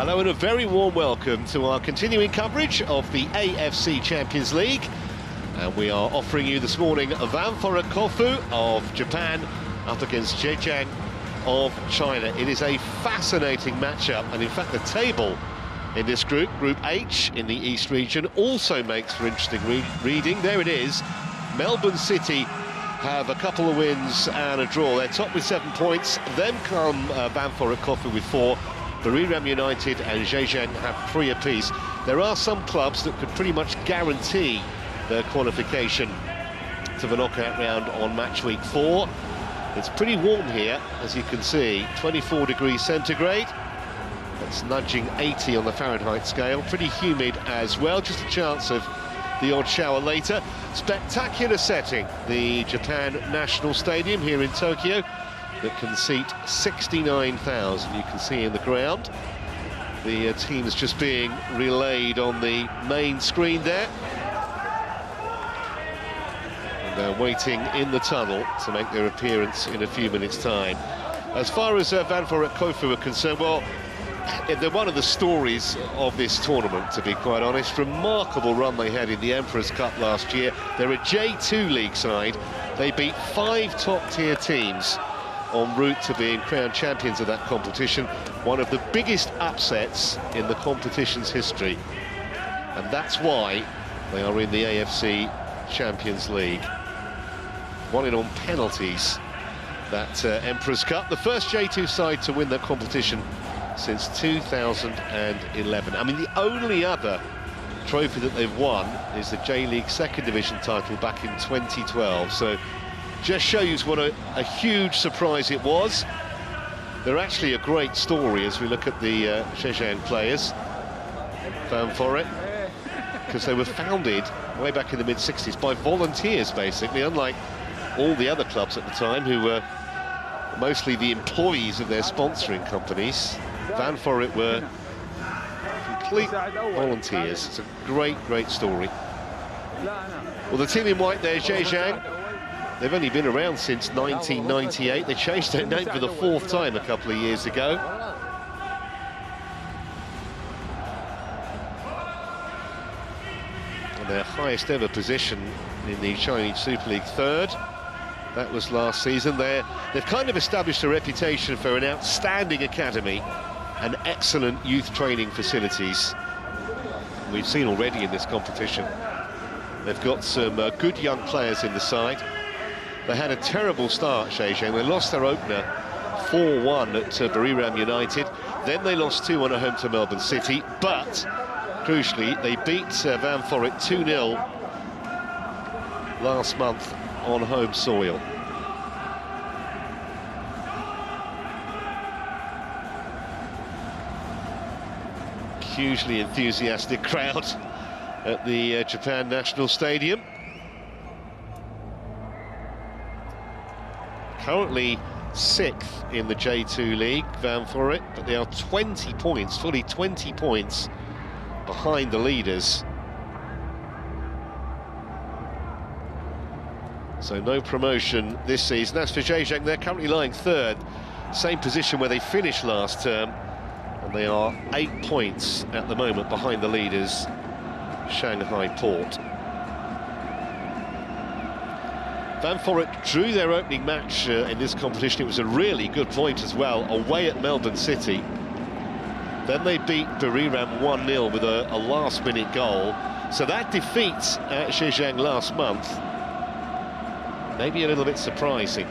Hello and a very warm welcome to our continuing coverage of the AFC Champions League. And we are offering you this morning Ventforet Kofu of Japan up against Zhejiang of China. It is a fascinating matchup, and in fact the table in this group, Group H in the East region, also makes for interesting reading. There it is. Melbourne City have a couple of wins and a draw. They're top with 7 points. Then come Ventforet Kofu with 4. Buriram United and Zhejiang have 3 apiece. There are some clubs that could pretty much guarantee their qualification to the knockout round on match week 4. It's pretty warm here, as you can see, 24 degrees centigrade. That's nudging 80 on the Fahrenheit scale. Pretty humid as well, just a chance of the odd shower later. Spectacular setting, the Japan National Stadium here in Tokyo, that can seat 69,000, you can see in the ground. The teams just being relayed on the main screen there. And they're waiting in the tunnel to make their appearance in a few minutes' time. As far as Ventforet Kofu are concerned, well, they're one of the stories of this tournament, to be quite honest. Remarkable run they had in the Emperor's Cup last year. They're a J2 league side. They beat 5 top-tier teams en route to being crowned champions of that competition. One of the biggest upsets in the competition's history. And that's why they are in the AFC Champions League. Won it on penalties, that Emperor's Cup. The first J2 side to win that competition since 2011. I mean, the only other trophy that they've won is the J-League Second Division title back in 2012. So just shows what a huge surprise it was. They're actually a great story as we look at the Zhejiang players, Ventforet, because they were founded way back in the mid-60s by volunteers, basically, unlike all the other clubs at the time who were mostly the employees of their sponsoring companies. Ventforet were complete volunteers. It's a great, great story. Well, the team in white there, Zhejiang, they've only been around since 1998. They changed their name for the 4th time a couple of years ago. And their highest ever position in the Chinese Super League, 3rd. That was last season. They've kind of established a reputation for an outstanding academy and excellent youth training facilities. We've seen already in this competition. They've got some good young players in the side. They had a terrible start, Zhejiang. They lost their opener 4-1 at Buriram United. Then they lost 2-1 at home to Melbourne City. But, crucially, they beat Ventforet 2-0 last month on home soil. Hugely enthusiastic crowd at the Japan National Stadium. Currently 6th in the J2 League, Ventforet, but they are 20 points, fully 20 points behind the leaders. So no promotion this season. As for Zhejiang, they're currently lying 3rd, same position where they finished last term, and they are 8 points at the moment behind the leaders, Shanghai Port. Ventforet drew their opening match in this competition. It was a really good point as well, away at Melbourne City. Then they beat Buriram 1-0 with a last-minute goal. So that defeat at Zhejiang last month, maybe a little bit surprising.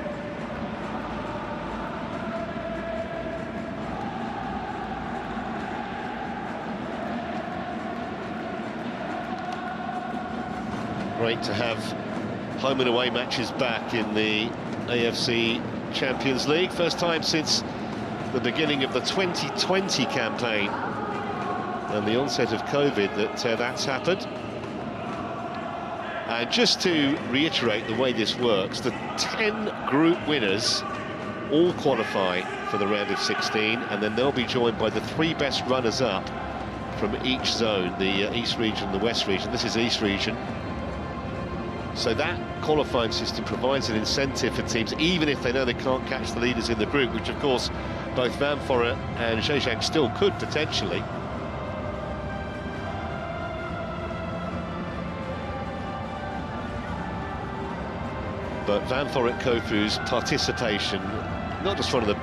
Great to have home and away matches back in the AFC Champions League. First time since the beginning of the 2020 campaign and the onset of COVID that's happened. And just to reiterate the way this works, the 10 group winners all qualify for the round of 16, and then they'll be joined by the 3 best runners-up from each zone, the East region, the West region. This is East region. So that qualifying system provides an incentive for teams, even if they know they can't catch the leaders in the group, which of course both Ventforet and Zhejiang still could potentially. But Ventforet Kofu's participation, not just one of the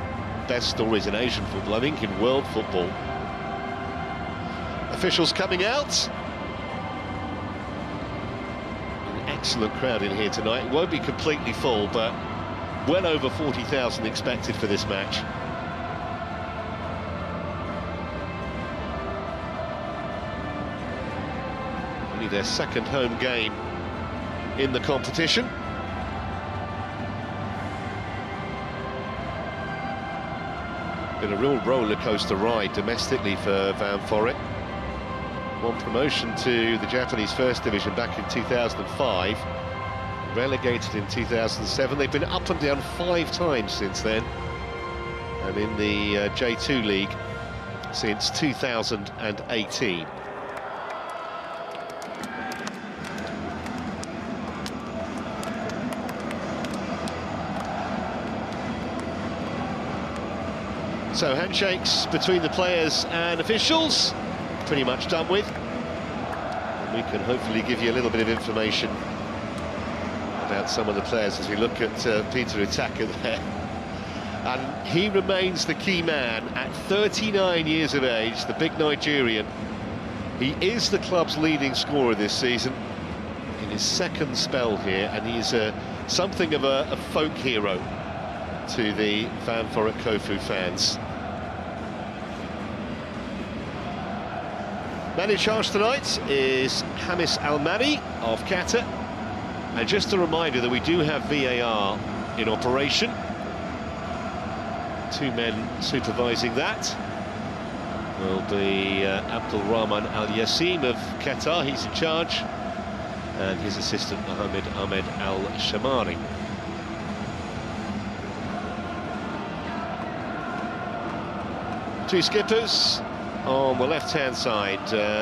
best stories in Asian football, I think in world football. Officials coming out. An excellent crowd in here tonight. It won't be completely full, but well over 40,000 expected for this match. Only their second home game in the competition. Been a real roller coaster ride domestically for Ventforet. Won promotion to the Japanese First Division back in 2005, relegated in 2007. They've been up and down 5 times since then, and in the J2 League since 2018. So handshakes between the players and officials, pretty much done with. And we can hopefully give you a little bit of information about some of the players as we look at Peter Utaka there. And he remains the key man at 39 years of age, the big Nigerian. He is the club's leading scorer this season in his second spell here, and he's something of a folk hero to the Ventforet Kofu fans. Man in charge tonight is Hamis Almani of Qatar. And just a reminder that we do have VAR in operation. 2 men supervising that will be Abdul Rahman Al Yassim of Qatar, he's in charge, and his assistant Mohammed Ahmed Al Shamari. Two skippers. On the left-hand side,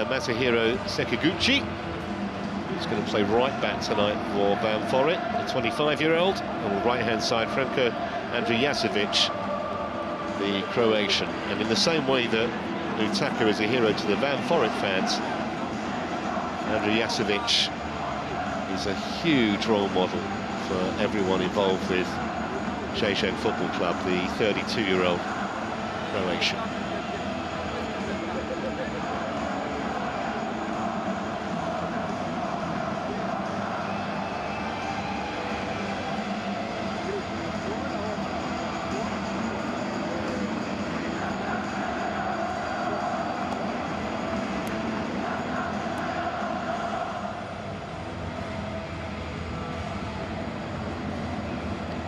Masahiro Sekiguchi, who's going to play right back tonight for Ventforet, the 25-year-old. On the right-hand side, Franko Andrijasevic, the Croatian. And in the same way that Utaka is a hero to the Ventforet fans, Andrijasevic is a huge role model for everyone involved with Zhejiang Football Club, the 32-year-old Croatian.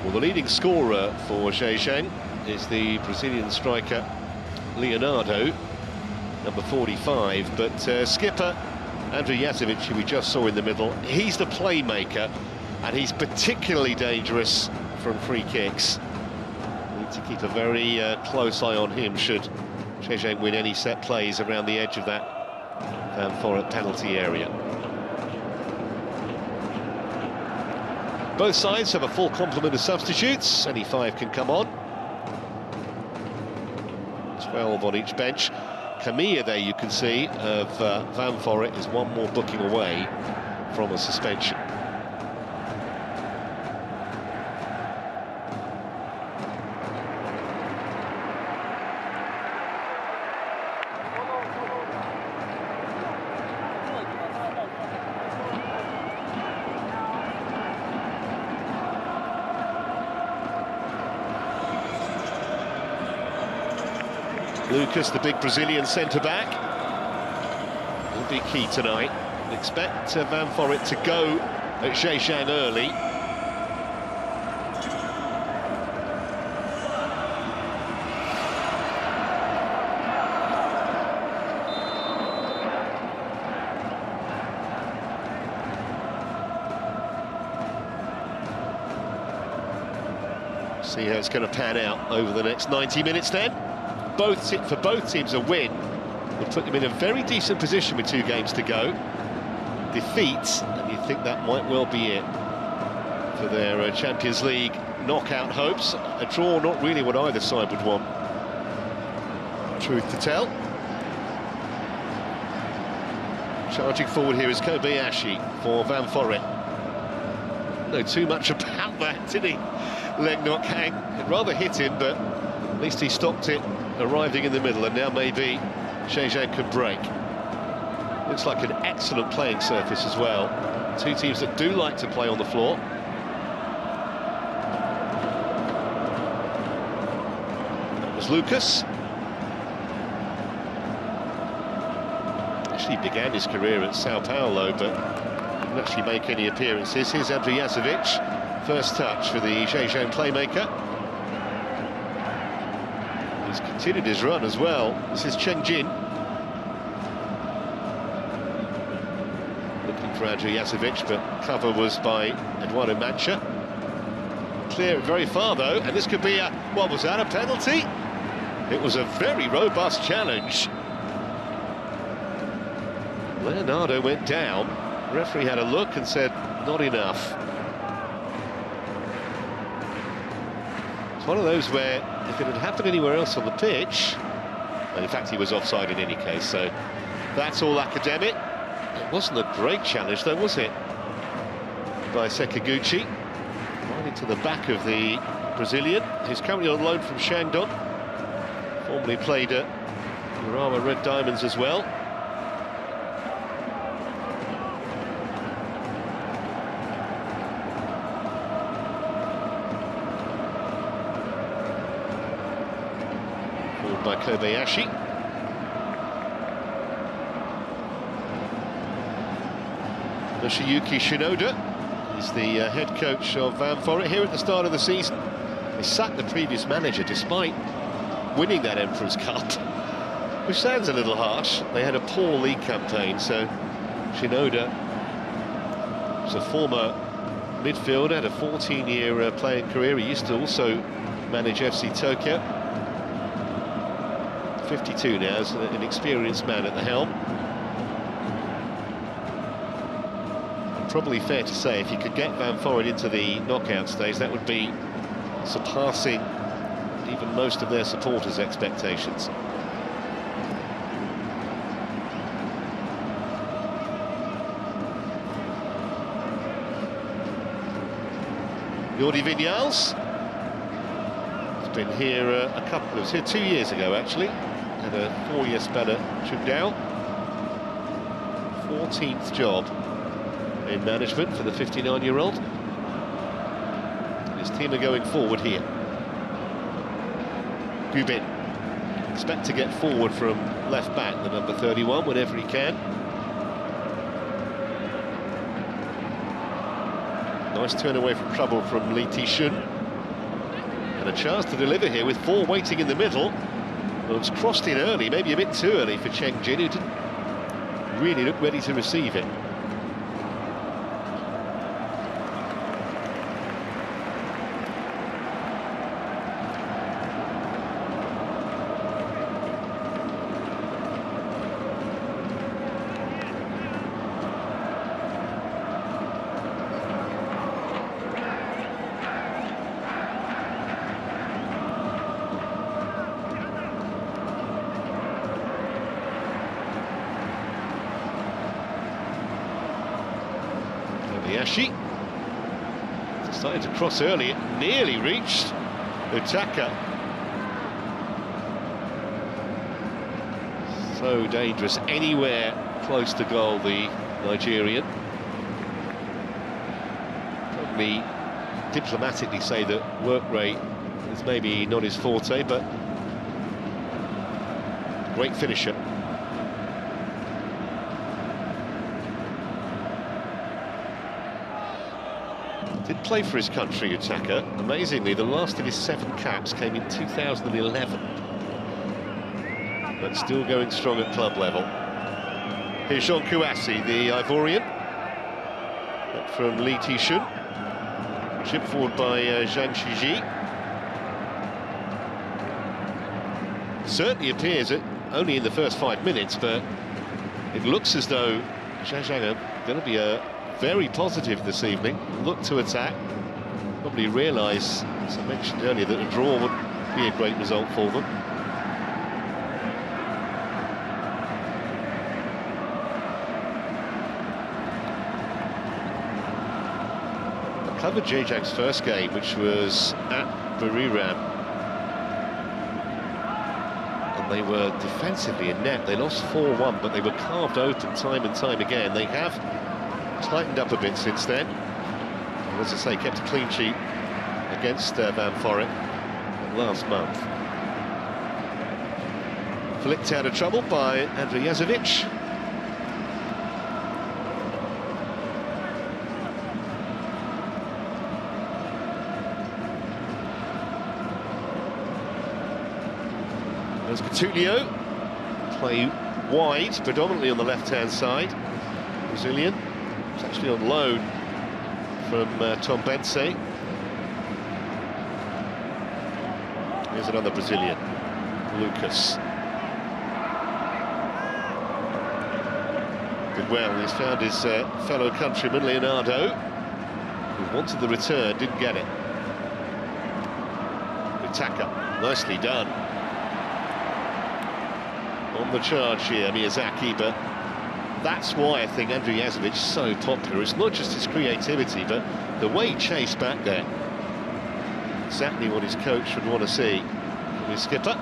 Well, the leading scorer for Zhejiang is the Brazilian striker Leonardo, number 45, but skipper Andrijasevic, who we just saw in the middle, he's the playmaker, and he's particularly dangerous from free kicks. Need to keep a very close eye on him should Zhejiang win any set plays around the edge of that Ventforet penalty area. Both sides have a full complement of substitutes. Any 5 can come on. 12 on each bench. Kamiya there, you can see, of Ventforet is 1 more booking away from a suspension. Lucas, the big Brazilian centre-back, will be key tonight. Expect Ventforet to go at Zhejiang early. See how it's going to pan out over the next 90 minutes then. For both teams, a win would put them in a very decent position with 2 games to go. defeat, and you think that might well be it for their Champions League knockout hopes. A draw, not really what either side would want, truth to tell. Charging forward here is Kobayashi for Ventforet. Know too much about that, did he? Leg knock hang. It rather hit him, but at least he stopped it, arriving in the middle, and now maybe Zhejiang can break. Looks like an excellent playing surface as well. Two teams that do like to play on the floor. That was Lucas. Actually began his career at Sao Paulo, but didn't actually make any appearances. Here's Andrijasevic, first touch for the Zhejiang playmaker. He's continued his run as well. This is Cheng Jin. Looking for Andrijasevic, but cover was by Eduardo Mancha. Clear it very far though, and this could be a, what was that, a penalty? It was a very robust challenge. Leonardo went down. The referee had a look and said, not enough. It's one of those where, if it had happened anywhere else on the pitch, and in fact he was offside in any case, so that's all academic. It wasn't a great challenge though, was it? By Sekiguchi. Right into the back of the Brazilian. He's currently on loan from Shandong. Formerly played at Urawa Red Diamonds as well. By Kobayashi. Yoshiyuki Shinoda is the head coach of Ventforet here at the start of the season. They sacked the previous manager despite winning that Emperor's Cup, which sounds a little harsh. They had a poor league campaign, so Shinoda was a former midfielder, had a 14-year playing career. He used to also manage FC Tokyo. 52 now, as an experienced man at the helm. Probably fair to say, if you could get Ventforet into the knockout stage, that would be surpassing even most of their supporters' expectations. Jordi Vinyals has been here he was here 2 years ago actually. Had a 4-year spell at Chungdao. 14th job in management for the 59-year-old. His team are going forward here. Gubin. Expect to get forward from left back, the number 31, whenever he can. Nice turn away from trouble from Lee Ti-shun. And a chance to deliver here with 4 waiting in the middle. Well, it was crossed in early, maybe a bit too early for Cheng Jin, who didn't really look ready to receive it. Yashi started to cross early, it nearly reached Utaka. So dangerous anywhere close to goal, the Nigerian. Probably diplomatically say that work rate is maybe not his forte, but great finisher. Did play for his country, Utaka. Amazingly, the last of his 7 caps came in 2011. But still going strong at club level. Here's Jean Kouassi, the Ivorian. Back from Lee Ti-shun. Chipped forward by Zhang Shiji. Certainly appears only in the first 5 minutes, but it looks as though Zhejiang are going to be very positive this evening. Look to attack. Probably realise, as I mentioned earlier, that a draw would be a great result for them. I covered Zhejiang's first game, which was at Buriram. And they were defensively inept. They lost 4-1, but they were carved open time and time again. They have tightened up a bit since then. And as I say, kept a clean sheet against Ventforet last month. Flicked out of trouble by Andrijasevic. There's Coutinho, play wide, predominantly on the left-hand side. Brazilian, it's actually on loan from Tom Bense. Here's another Brazilian, Lucas. Did well, he's found his fellow countryman, Leonardo, who wanted the return, didn't get it. Utaka, nicely done. On the charge here, Miyazaki, but that's why I think Andrijasevic is so popular. It's not just his creativity, but the way he chased back there. Exactly what his coach would want to see from his skipper.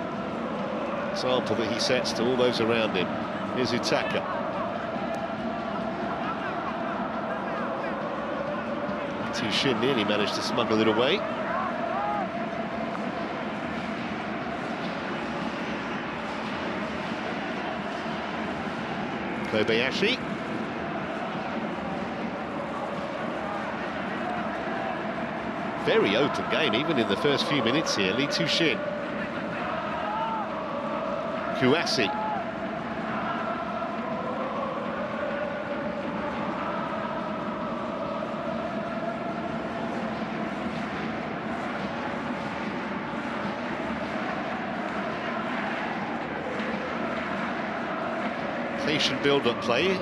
Example that he sets to all those around him. Here's Utaka. CHN nearly managed to smuggle it away. Kobayashi. Very open game, even in the first few minutes here. Lee CHN. Kouassi. Patient build-up play,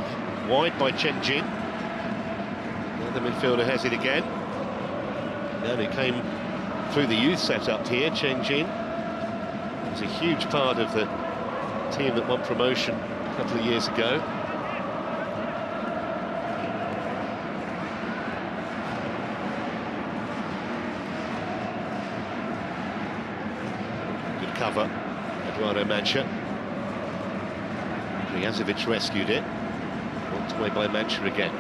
wide by Chen Jin. The midfielder has it again. Now he came through the youth setup here, Chen Jin. He was a huge part of the team that won promotion a couple of years ago. Good cover, Eduardo Mancha. Andrijasevic rescued it. Knocked away by Mancha again.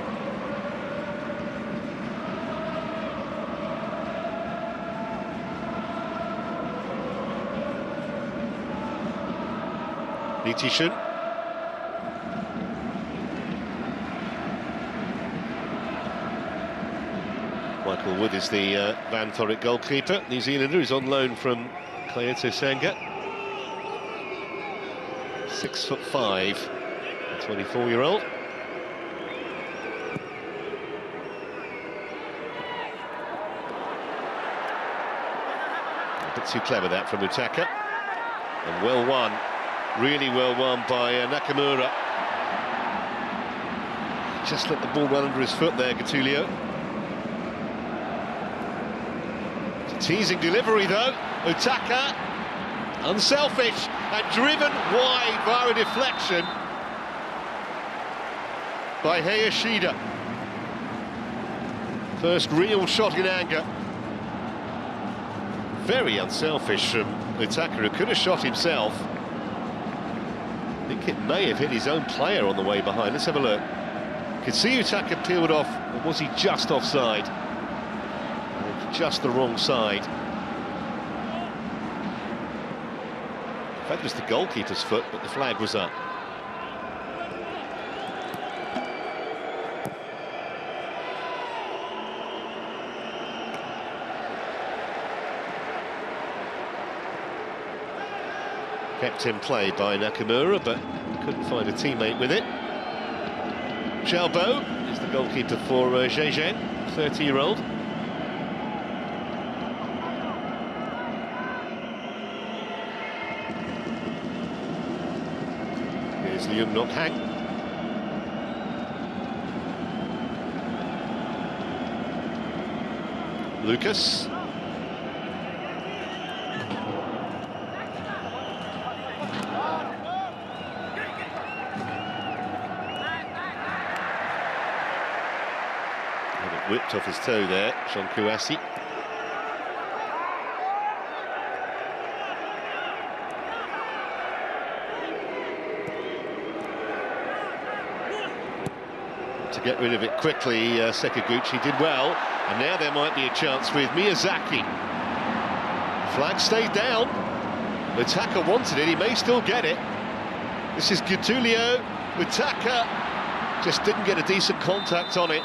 Lee CHN. Michael Wood is the Ventforet goalkeeper. New Zealander is on loan from Kyoto Sanga. 6'5", 24-year-old. A bit too clever that from Utaka. And well won, really well won by Nakamura. Just let the ball run under his foot there, Coutinho. It's a teasing delivery though. Utaka, unselfish and driven wide via a deflection by Hayashida. First real shot in anger. Very unselfish from Utaka, who could have shot himself. I think it may have hit his own player on the way behind. Let's have a look. Could see Utaka peeled off, or was he just offside? Just the wrong side. That was the goalkeeper's foot, but the flag was up. Kept in play by Nakamura, but couldn't find a teammate with it. Xiaobo is the goalkeeper for Zhejiang, 30-year-old. Here's Liu Nokhang. Lucas. And it whipped off his toe there, Jean Kouassi. To get rid of it quickly, Sekiguchi did well, and now there might be a chance with Miyazaki. Flag stayed down. Mitaka wanted it, he may still get it. This is Getulio. Mitaka just didn't get a decent contact on it,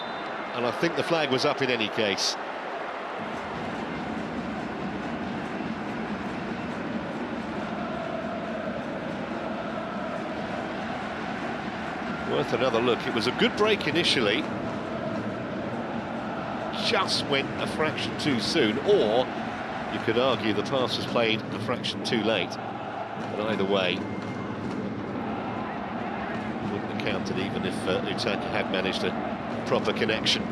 and I think the flag was up in any case. Worth another look. It was a good break initially, just went a fraction too soon, or you could argue the pass was played a fraction too late. But either way, wouldn't have counted even if Utaka had managed a proper connection.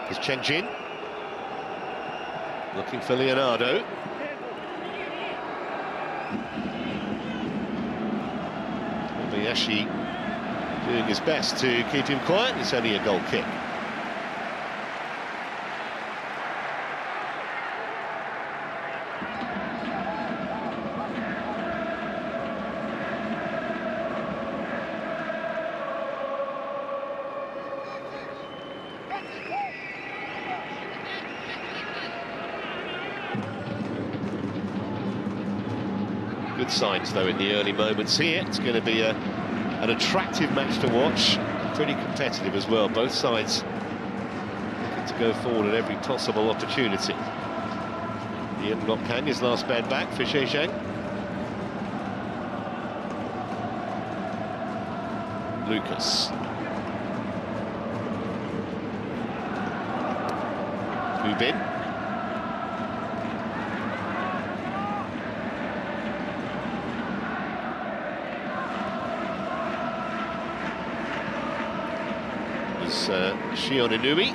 Is Zhejiang looking for Leonardo. Kobayashi doing his best to keep him quiet. It's only a goal kick. Good signs, though, in the early moments here. It's going to be an attractive match to watch, pretty competitive as well. Both sides looking to go forward at every possible opportunity. Ian Lokang is last man back for Zhejiang. Lucas. Gubin. Shion Inui.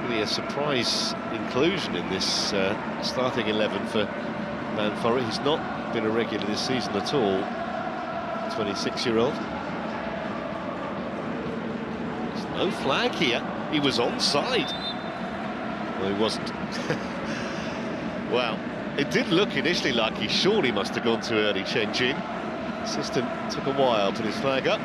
Really a surprise inclusion in this starting 11 for Ventforet. He's not been a regular this season at all. 26-year-old. There's no flag here. He was onside. Well, he wasn't. Well, it did look initially like he surely must have gone too early, Zhejiang. Assistant took a while to put his flag up.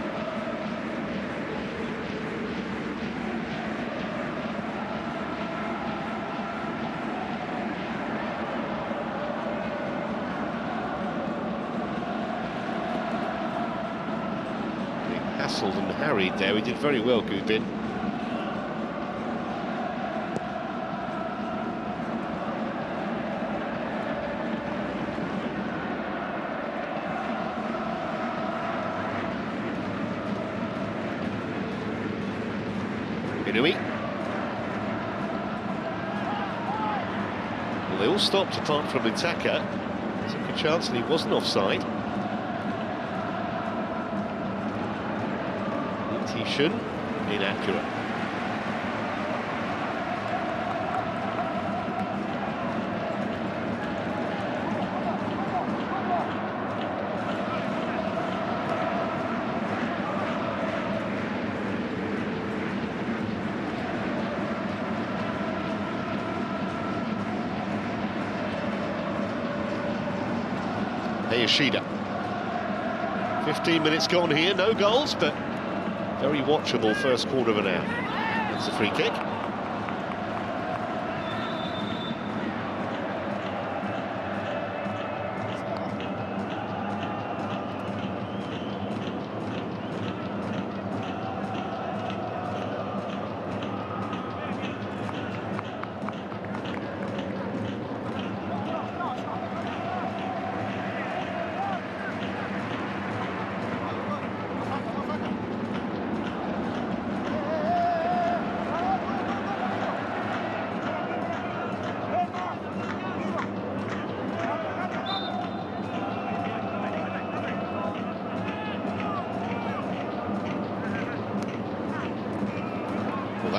Hassled and harried there. He did very well, Gubin. Inui. Well, they all stopped apart from Mitaka. Took a chance and he wasn't offside. Shun, inaccurate. Yoshida. 15 minutes gone here, no goals, but very watchable first quarter of an hour. That's a free kick.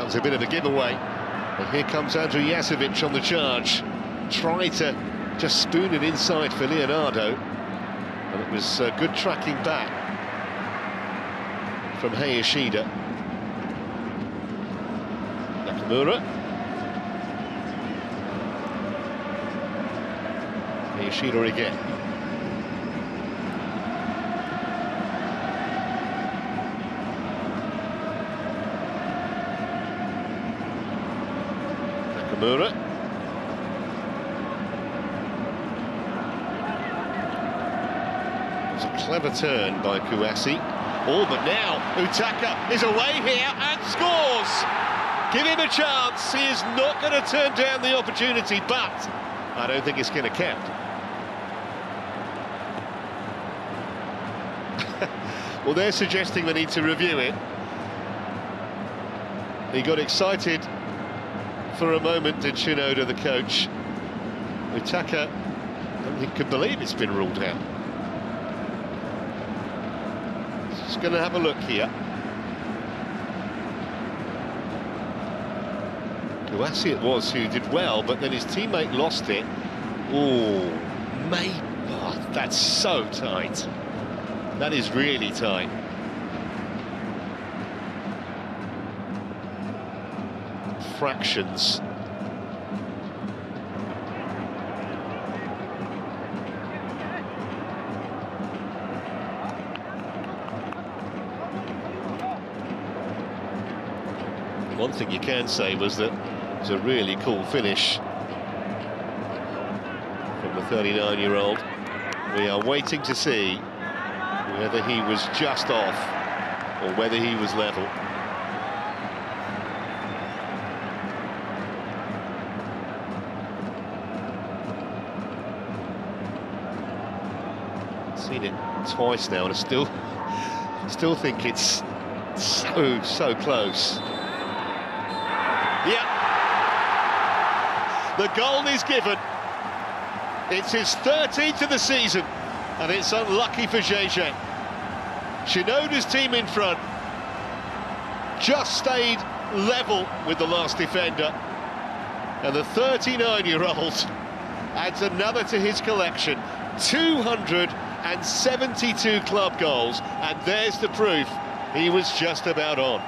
becomes a bit of a giveaway. And here comes Andrew Jasovic on the charge. Tried to just spoon it inside for Leonardo. And it was good tracking back from Hayashida. Nakamura. Hayashida again. Nakamura. It's a clever turn by Kouassi. Oh, but now Utaka is away here and scores! Give him a chance. He is not going to turn down the opportunity, but I don't think it's going to count. Well, they're suggesting they need to review it. He got excited for a moment, did Shinoda, the coach. Utaka, I don't think could believe it's been ruled out. Just going to have a look here. Kouassi it was who did well, but then his teammate lost it. Oh, mate, oh, that's so tight. That is really tight. Fractions. One thing you can say was that it was a really cool finish from the 39-year-old. We are waiting to see whether he was just off or whether he was level. Seen it twice now and I still think it's so close. Yeah, the goal is given. It's his 13th of the season, and it's unlucky for Zhejiang. Shinoda's team in front just stayed level with the last defender, and the 39-year-old adds another to his collection. 272 club goals, and there's the proof he was just about on.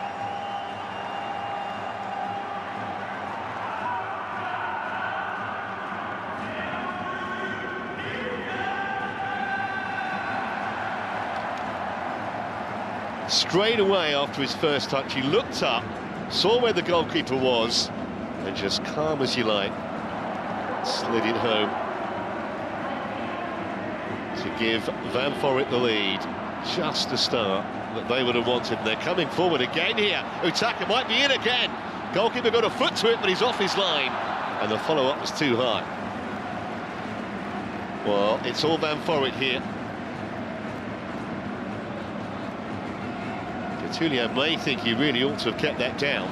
Straight away after his first touch, he looked up, saw where the goalkeeper was, and just calm as you like, slid it home to give Ventforet the lead. Just the start that they would have wanted. And they're coming forward again here. Utaka might be in again. Goalkeeper got a foot to it, but he's off his line. And the follow-up was too high. Well, it's all Ventforet here. Tulio may think he really ought to have kept that down.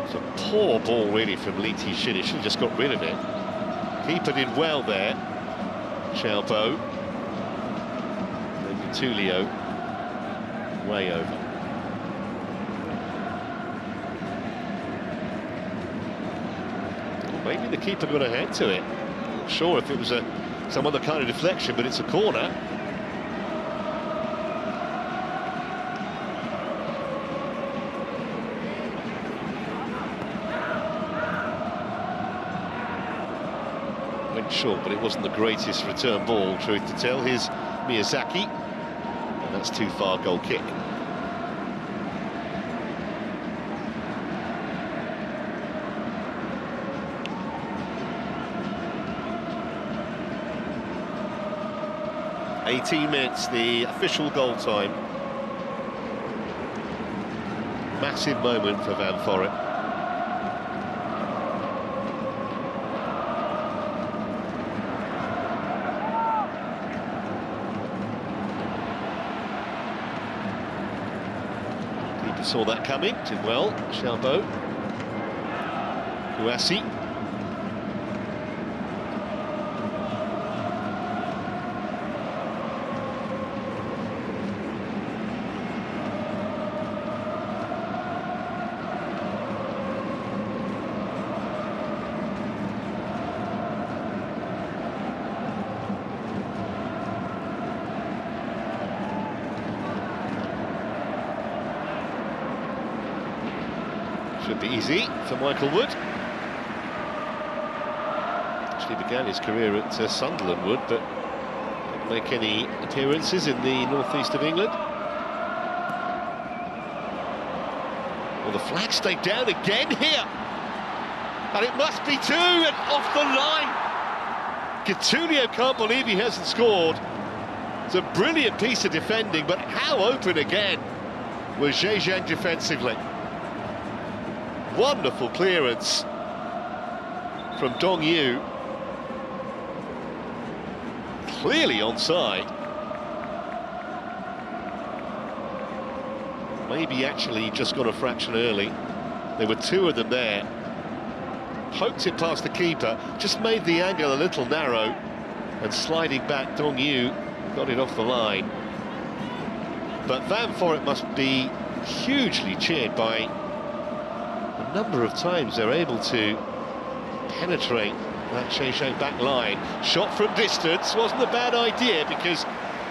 It's a poor ball really from Liti Shinish, who just got rid of it. Keeper did well there. Xiaobo. Then Tulio way over. Well, maybe the keeper got a hand to it. Not sure if it was some other kind of deflection, but it's a corner. Short, but it wasn't the greatest return ball, truth to tell. Here's Miyazaki, and that's too far, goal kick. "18 minutes, the official goal time. Massive moment for Ventforet. Saw that coming, did well. Xiaobo. Kouassi. Should be easy for Michael Wood. Actually began his career at Sunderland, Wood, but didn't make any appearances in the northeast of England. Well, the flag stayed down again here. And it must be two, and off the line. Gattuso can't believe he hasn't scored. It's a brilliant piece of defending, but how open again was Zhejiang defensively. Wonderful clearance from Dong Yu. Clearly onside. Maybe actually just got a fraction early. There were two of them there. Poked it past the keeper, just made the angle a little narrow, and sliding back, Dong Yu got it off the line. But Ventforet must be hugely cheered by the number of times they're able to penetrate that Zhejiang back line. Shot from distance wasn't a bad idea because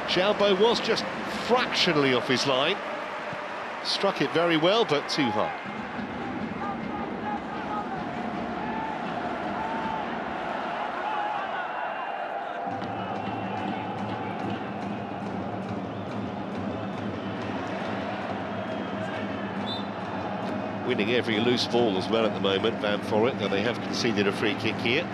Xiaobo was just fractionally off his line. Struck it very well, but too high. Winning every loose ball as well at the moment, Ventforet, though they have conceded a free kick here.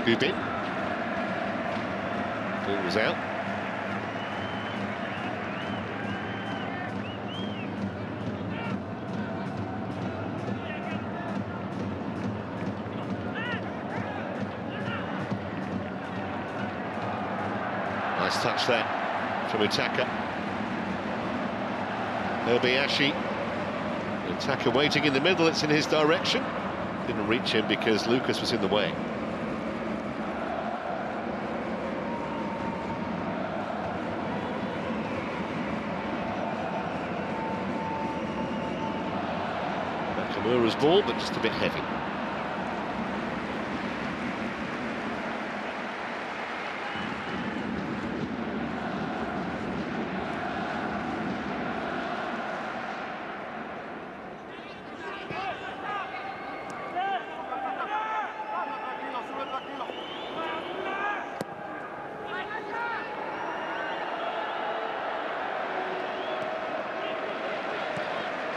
Gubin. Ball was out. Nice touch there from Utaka. Kobayashi. Utaka waiting in the middle, it's in his direction. Didn't reach him because Lucas was in the way. Nakamura's ball, but just a bit heavy.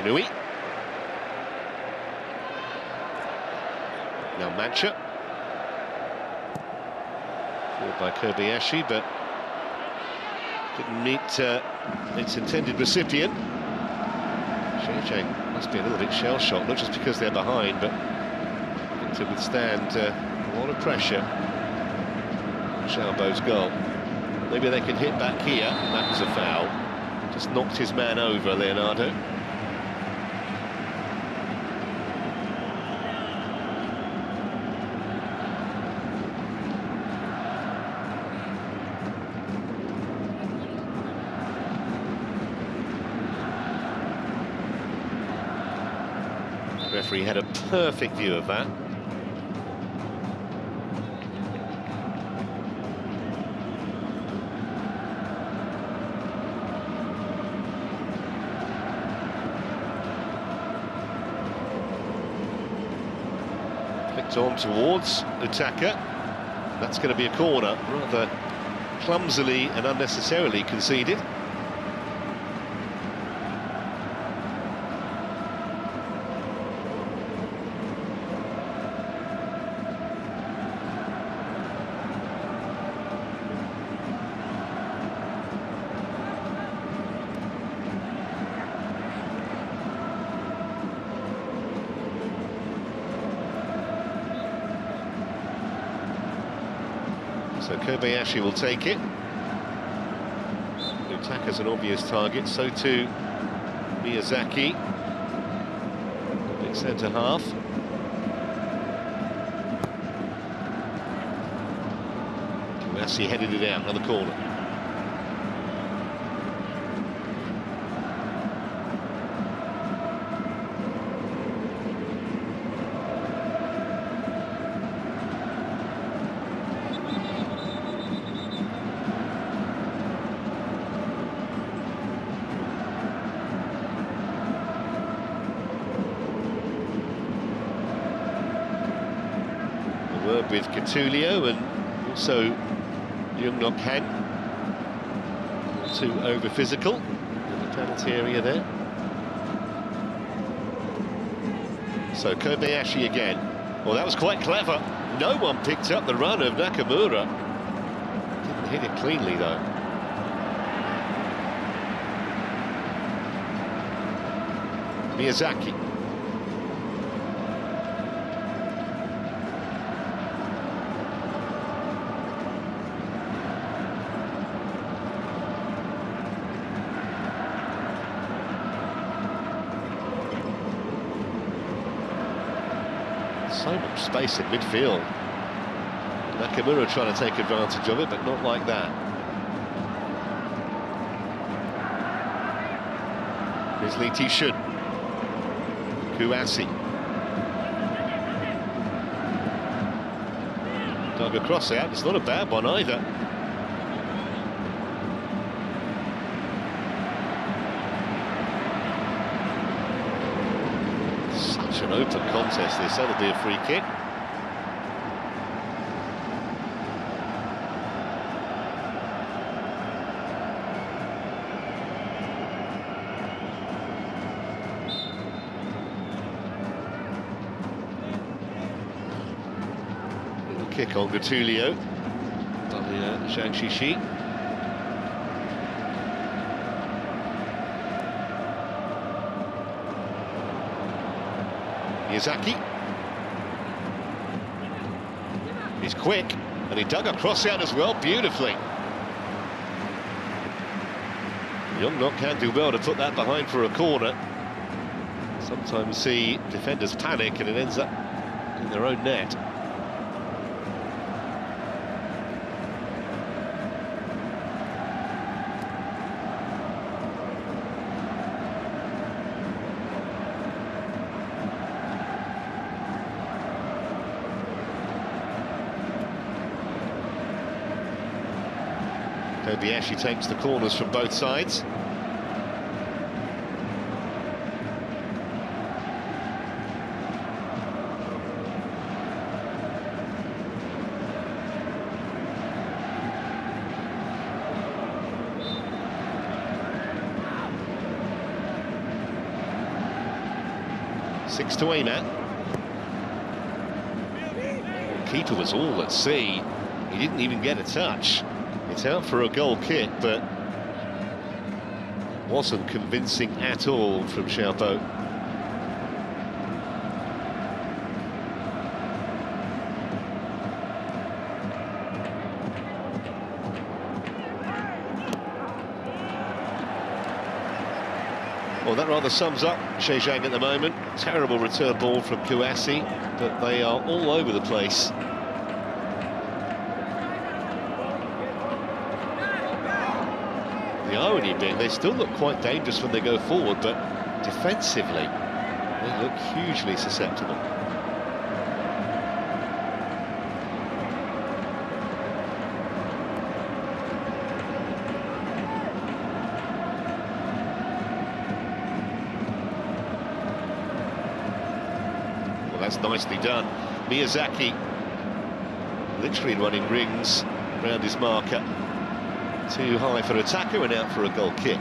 Inui. Now Mancha. Forward by Kobayashi, but didn't meet its intended recipient. Zhejiang must be a little bit shell-shocked, not just because they're behind, but to withstand a lot of pressure. Xiaobo's goal. Maybe they can hit back here. That was a foul. Just knocked his man over, Leonardo. The referee had a perfect view of that. Flicked on towards Utaka. That's going to be a corner, rather clumsily and unnecessarily conceded. So Kobayashi will take it. Taka's an obvious target, so too Miyazaki. Big centre half. Messi headed it out, another corner. A word with Catulio and also Jung Nok Han, too over physical in the penalty area there. So Kobayashi again. Well, that was quite clever. No one picked up the run of Nakamura. Didn't hit it cleanly though. Miyazaki. So much space in midfield. Nakamura trying to take advantage of it, but not like that. Here's Lee Ti-shun. Kouassi. Dug a cross out, it's not a bad one either. Such an open contest this, that'll be a free kick. Little kick on Gattuso. Zhang Shishi. Miyazaki. He's quick, and he dug a cross out as well, beautifully. Jung Nok can do well to put that behind for a corner. Sometimes see defenders panic and it ends up in their own net. Kobayashi takes the corners from both sides. Six to aim at. Keeper was all at sea. He didn't even get a touch. It's out for a goal kick, but wasn't convincing at all from Xiaobo. Well, that rather sums up Zhejiang at the moment. Terrible return ball from Kouassi, but they are all over the place. The irony being they still look quite dangerous when they go forward, but defensively they look hugely susceptible. Well, that's nicely done. Miyazaki literally running rings around his marker. Too high for attacker and out for a goal kick.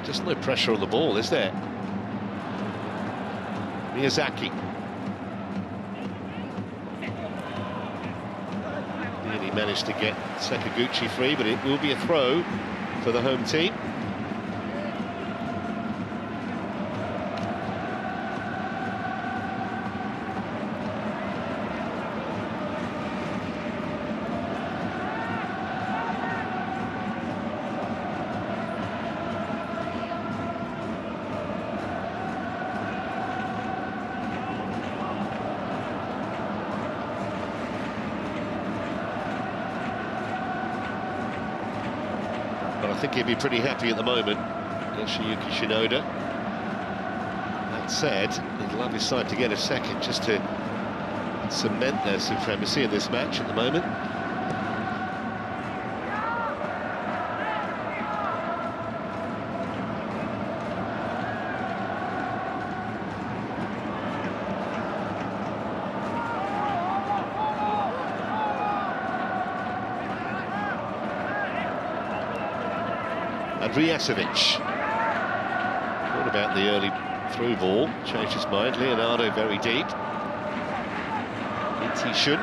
Just no pressure on the ball, is there? Miyazaki. he managed to get Sakaguchi free, but it will be a throw for the home team. But I think he'd be pretty happy at the moment, Yoshiyuki Shinoda. That said, he'd love his side to get a second just to cement their supremacy in this match at the moment. Andrijasevic. What about the early through ball? Changed his mind. Leonardo very deep. Itishun.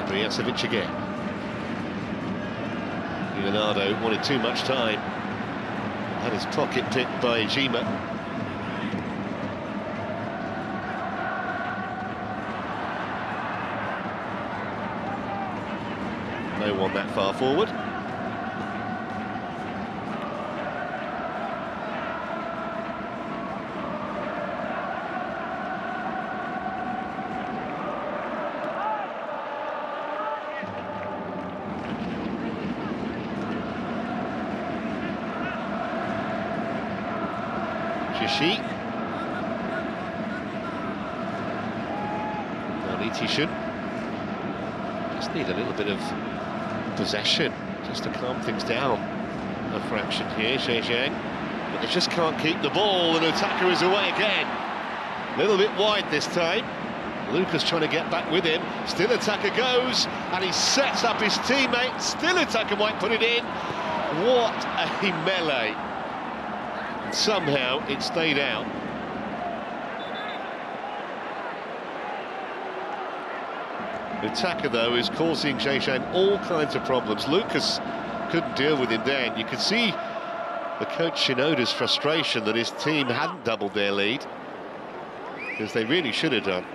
Andrijasevic again. Leonardo wanted too much time. Had his pocket picked by Jima. No one that far forward. Jishi. Itishun. Just need a little bit of possession just to calm things down a fraction here, Zhejiang, but they just can't keep the ball, and Otaka is away again. A little bit wide this time. Lucas trying to get back with him. Still Otaka goes, and he sets up his teammate. Still Otaka might put it in. What a melee. And somehow it stayed out. Otaka, though, is causing Zhejiang all kinds of problems. Lucas couldn't deal with him then. You could see the coach Shinoda's frustration that his team hadn't doubled their lead, because they really should have done,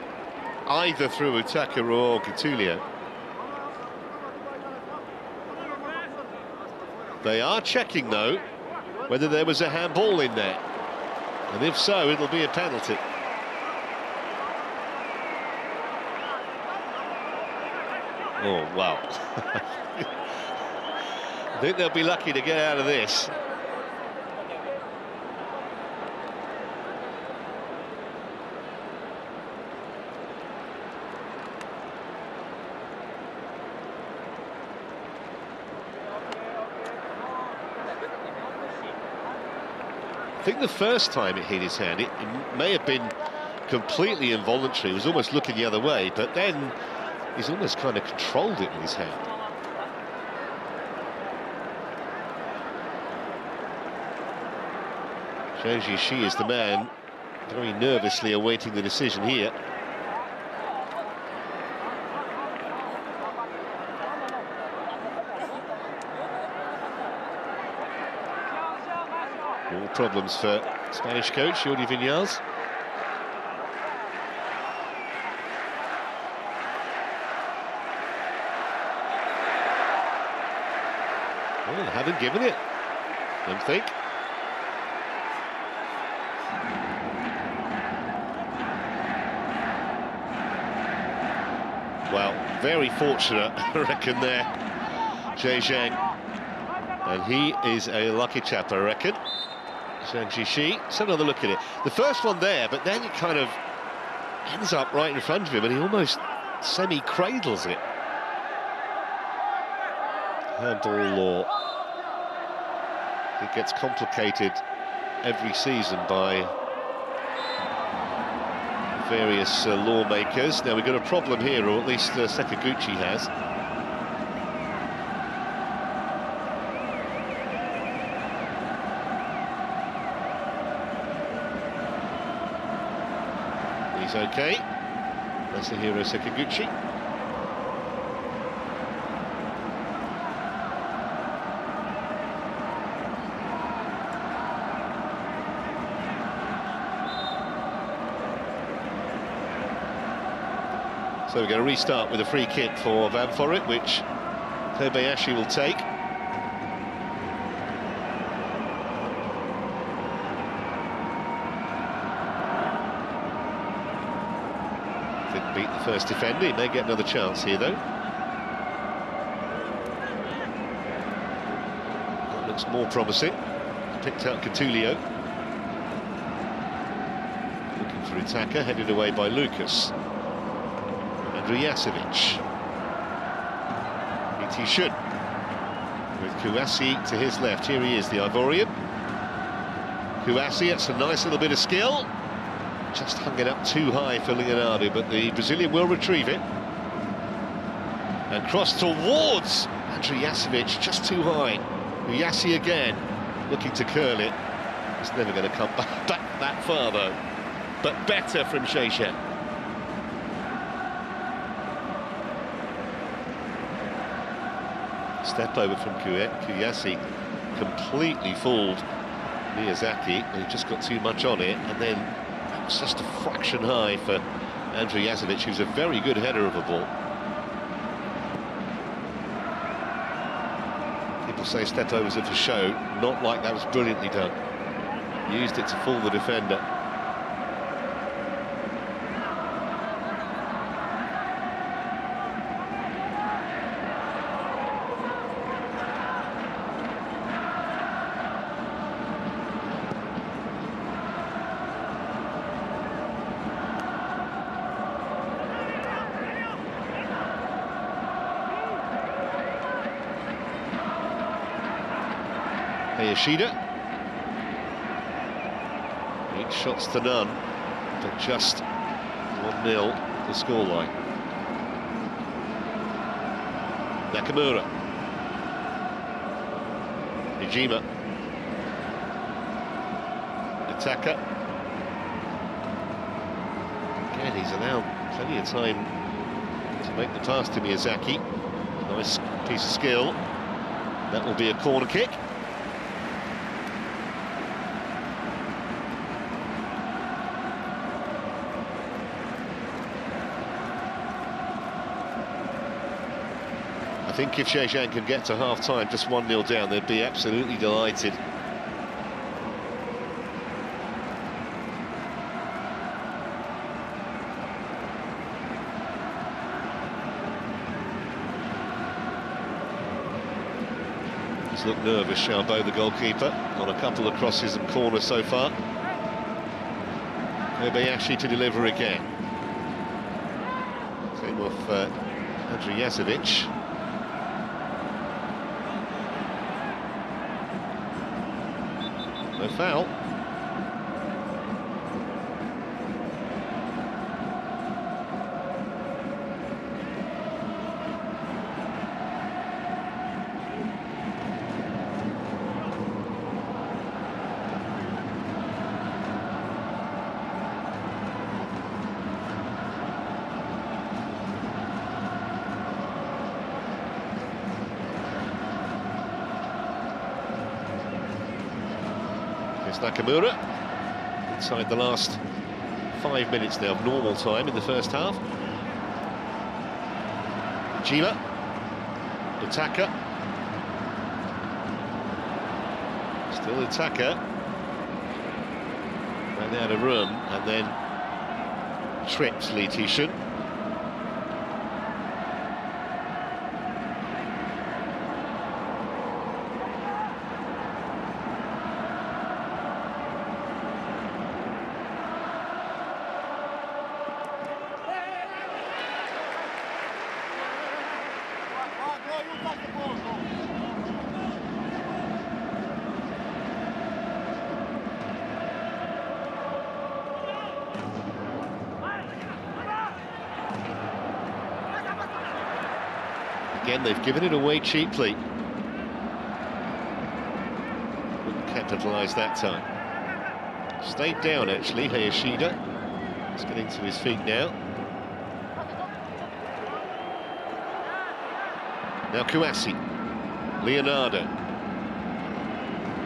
either through Otaka or Gattuso. They are checking, though, whether there was a handball in there, and if so, it'll be a penalty. Oh, wow. I think they'll be lucky to get out of this. I think the first time it hit his hand, it may have been completely involuntary. He was almost looking the other way, but then he's almost kind of controlled it with his hand. Shows you she is the man, very nervously awaiting the decision here. All problems for Spanish coach Jordi Viñals. Well, haven't given it, I don't think. Well, very fortunate, I reckon, there, Zhejiang. And he is a lucky chap, I reckon. Zhang Jishi, let's have another look at it. The first one there, but then it kind of ends up right in front of him, and he almost semi-cradles it. Handball law. It gets complicated every season by various lawmakers. Now we've got a problem here, or at least Sakaguchi has. He's okay. Masahiro Sakaguchi. So we're going to restart with a free kick for Ventforet, which Kobayashi will take. Didn't beat the first defender. He may get another chance here, though. That looks more promising. Picked out Catulio. Looking for Itaka, headed away by Lucas. Andrijasevic. Itishin with Kouassi to his left. Here he is, the Ivorian. Kouassi, that's a nice little bit of skill. Just hung it up too high for Leonardo, but the Brazilian will retrieve it. And cross towards Andrijasevic, just too high. Kouassi again, looking to curl it. It's never going to come back that far, though. But better from CHN. Step over from Kouassi, completely fooled Miyazaki, and he just got too much on it, and then it's just a fraction high for Andrijasevic, who's a very good header of a ball. People say step overs are for show, not like that was brilliantly done. Used it to fool the defender. Yoshida. 8 shots to none, but just 1-0 the scoreline. Nakamura. Nijima. Itaka. Again, he's allowed plenty of time to make the pass to Miyazaki. Nice piece of skill. That will be a corner kick. I think if Zhejiang can get to half-time just 1-0 down, they'd be absolutely delighted. He's looked nervous, Chalbaud, the goalkeeper, on a couple of crosses and corners so far. Kobayashi to deliver again. Same with Andrijasevic. No foul. Nakamura inside the last 5 minutes now of normal time in the first half. Jima, Itaka, still Itaka, ran out of room and then trips Litishin. Again, they've given it away cheaply. Couldn't capitalise that time. Stayed down, actually, Hayashida. He's getting to his feet now. Now Kouassi, Leonardo.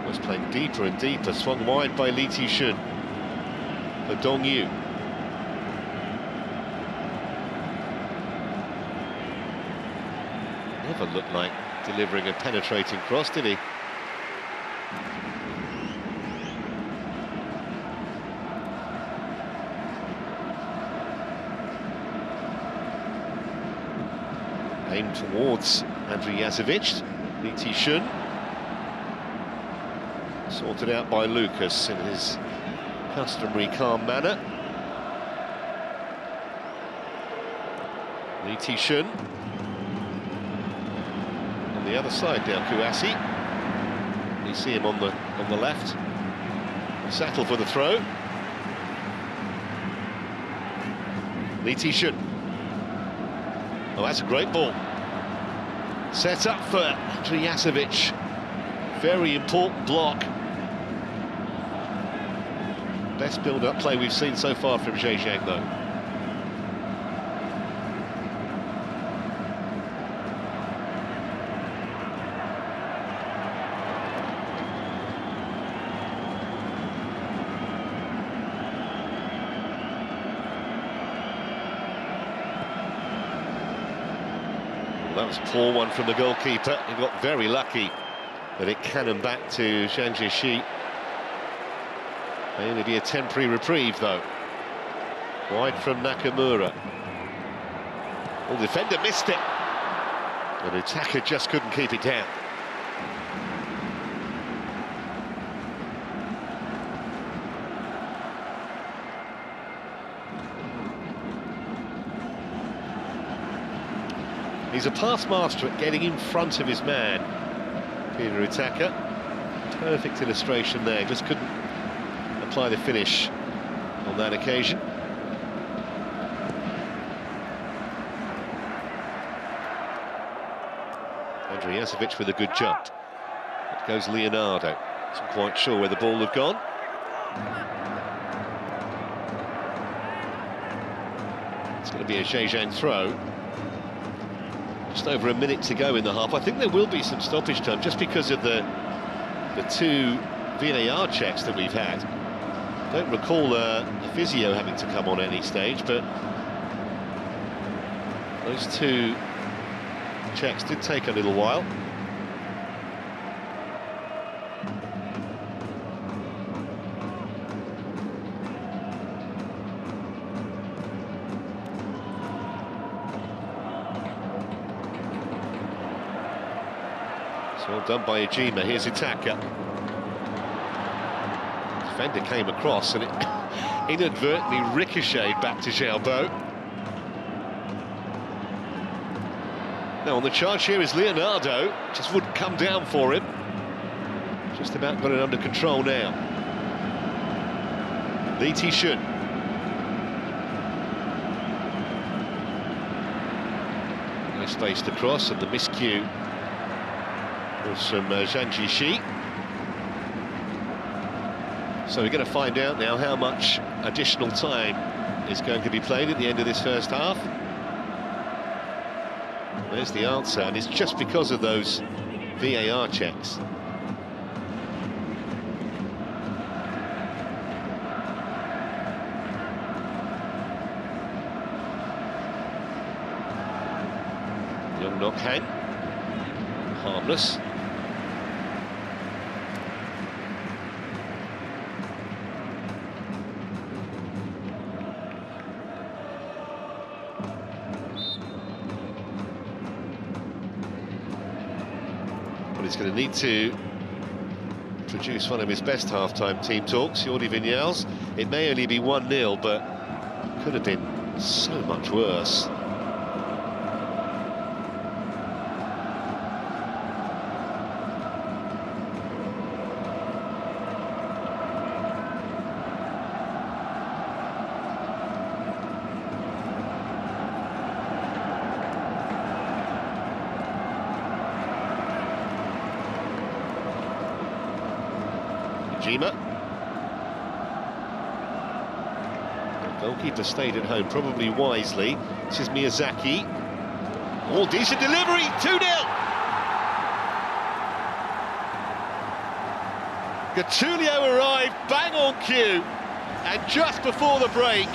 Was playing deeper and deeper, swung wide by Li Tixun. For Dong Yu. Never looked like delivering a penetrating cross, did he? Aimed towards Andrijasevic. Li Tixun. Sorted out by Lucas in his customary calm manner. Li Tixun. On the other side now, Kouassi. You see him on the left. Settle for the throw. Li Tixun. Oh, that's a great ball. Set up for Andrijasevic. Very important block. Best build-up play we've seen so far from Zhejiang, though. Well, that was a poor one from the goalkeeper. He got very lucky that it cannoned back to Zhang Jieshi. May only be a temporary reprieve, though. Wide from Nakamura. Well, the defender missed it. And the attacker just couldn't keep it down. He's a pass master at getting in front of his man, Peter Attacker. Perfect illustration there, just couldn't apply the finish on that occasion. Andrijasevic with a good jump. It goes Leonardo. Isn't quite sure where the ball had gone. It's going to be a Zhejiang throw. Just over a minute to go in the half. I think there will be some stoppage time just because of the two VAR checks that we've had. I don't recall a physio having to come on any stage, but those two checks did take a little while. It's well done by Ejima. Here's Itaka. Defender came across and it inadvertently ricocheted back to Xiaobo. Now on the charge here is Leonardo, just wouldn't come down for him. Just about got it under control now. Li Tixun. Nice space to cross, and the miscue was from Zhang Jieshi. So we're going to find out now how much additional time is going to be played at the end of this first half. There's the answer, and it's just because of those VAR checks. Young Nok Han, harmless. He's going to need to produce one of his best half-time team talks, Jordi Vinyals. It may only be 1-0, but could have been so much worse. Goalkeeper stayed at home, probably wisely. This is Miyazaki. Oh, decent delivery, 2-0! Gattuso arrived bang on cue, and just before the break,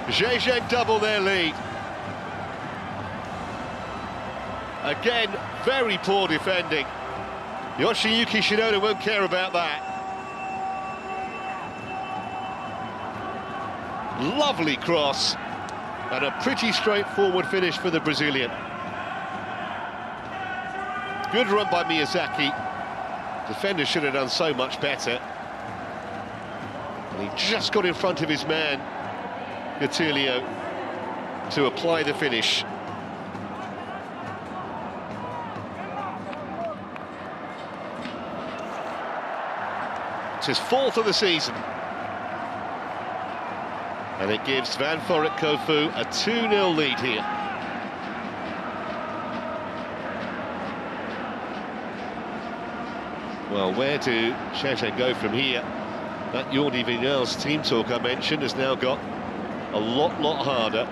Zhejiang double their lead. Again, very poor defending. Yoshiyuki Shinoda won't care about that. Lovely cross, and a pretty straightforward finish for the Brazilian. Good run by Miyazaki. Defender should have done so much better. And he just got in front of his man, Gattuso, to apply the finish. It's his 4th of the season. And it gives Ventforet Kofu a 2-0 lead here. Well, where do CHN go from here? That Jordi Vinal's team talk I mentioned has now got a lot harder.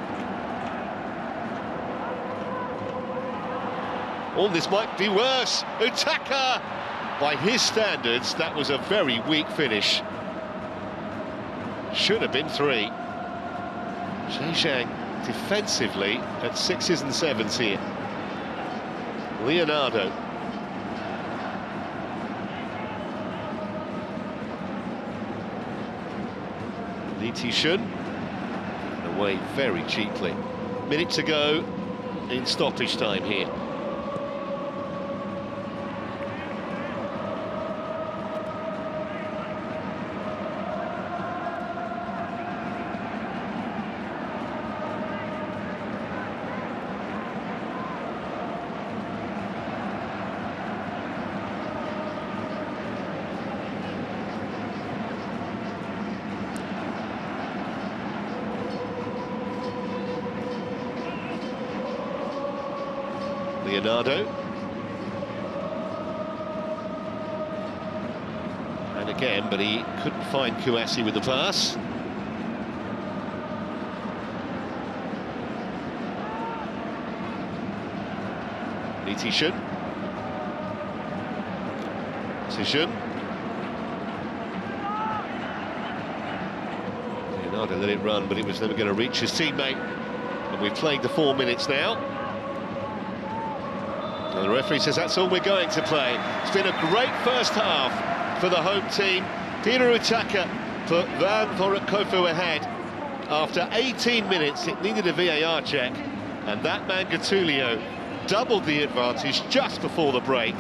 Oh, this might be worse. Utaka! By his standards, that was a very weak finish. Should have been 3. Zhejiang defensively at 6s and 7s here. Leonardo. Shun away very cheaply. Minute to go in stoppage time here. Leonardo. And again, but he couldn't find Kouassi with the pass. Shun. Shun. Leonardo let it run, but it was never going to reach his teammate. And we've played the 4 minutes now. And the referee says that's all we're going to play. It's been a great first half for the home team. Peter Utaka put Ventforet Kofu ahead. After 18 minutes, it needed a VAR check, and that man Gattuso doubled the advantage just before the break,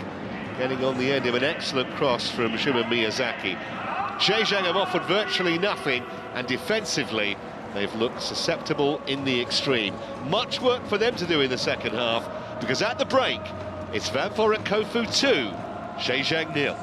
getting on the end of an excellent cross from Shimon Miyazaki. Zhejiang have offered virtually nothing, and defensively, they've looked susceptible in the extreme. Much work for them to do in the second half, because at the break, it's Ventforet Kofu 2, Zhejiang 0.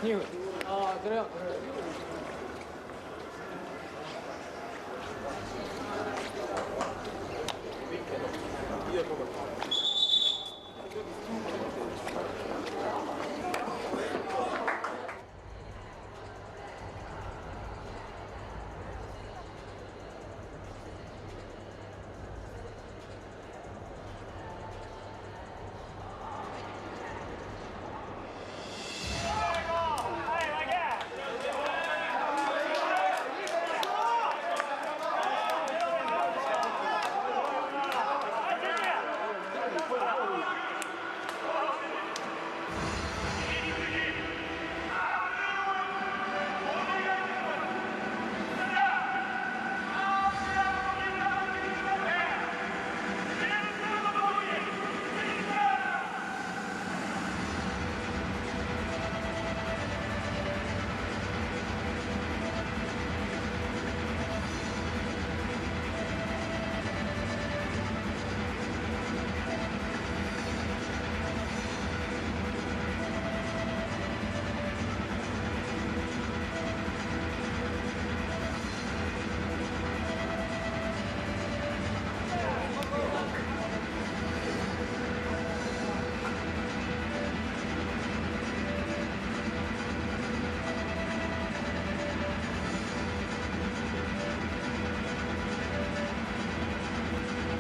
그래요.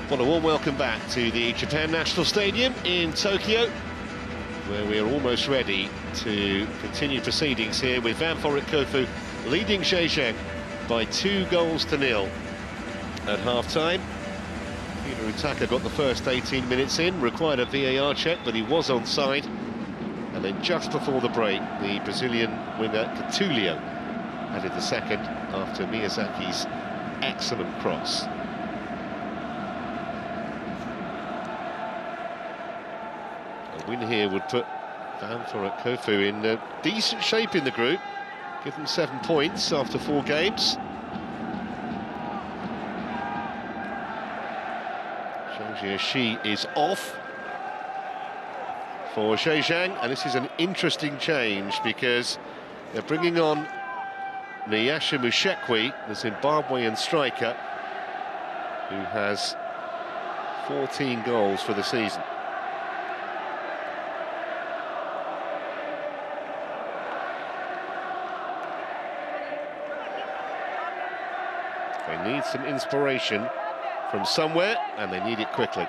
Well, a warm welcome back to the Japan National Stadium in Tokyo, where we are almost ready to continue proceedings here with Ventforet Kofu leading Zhejiang by 2-0 at half-time. Peter Utaka got the first 18 minutes in, required a VAR check, but he was onside. And then just before the break, the Brazilian winger Catulio added the second after Miyazaki's excellent cross. A win here would put Ventforet Kofu in decent shape in the group, give them 7 points after 4 games. Shi is off for Zhejiang, and this is an interesting change because they're bringing on Nyasha Mushekwi, the Zimbabwean striker, who has 14 goals for the season. They need some inspiration from somewhere, and they need it quickly.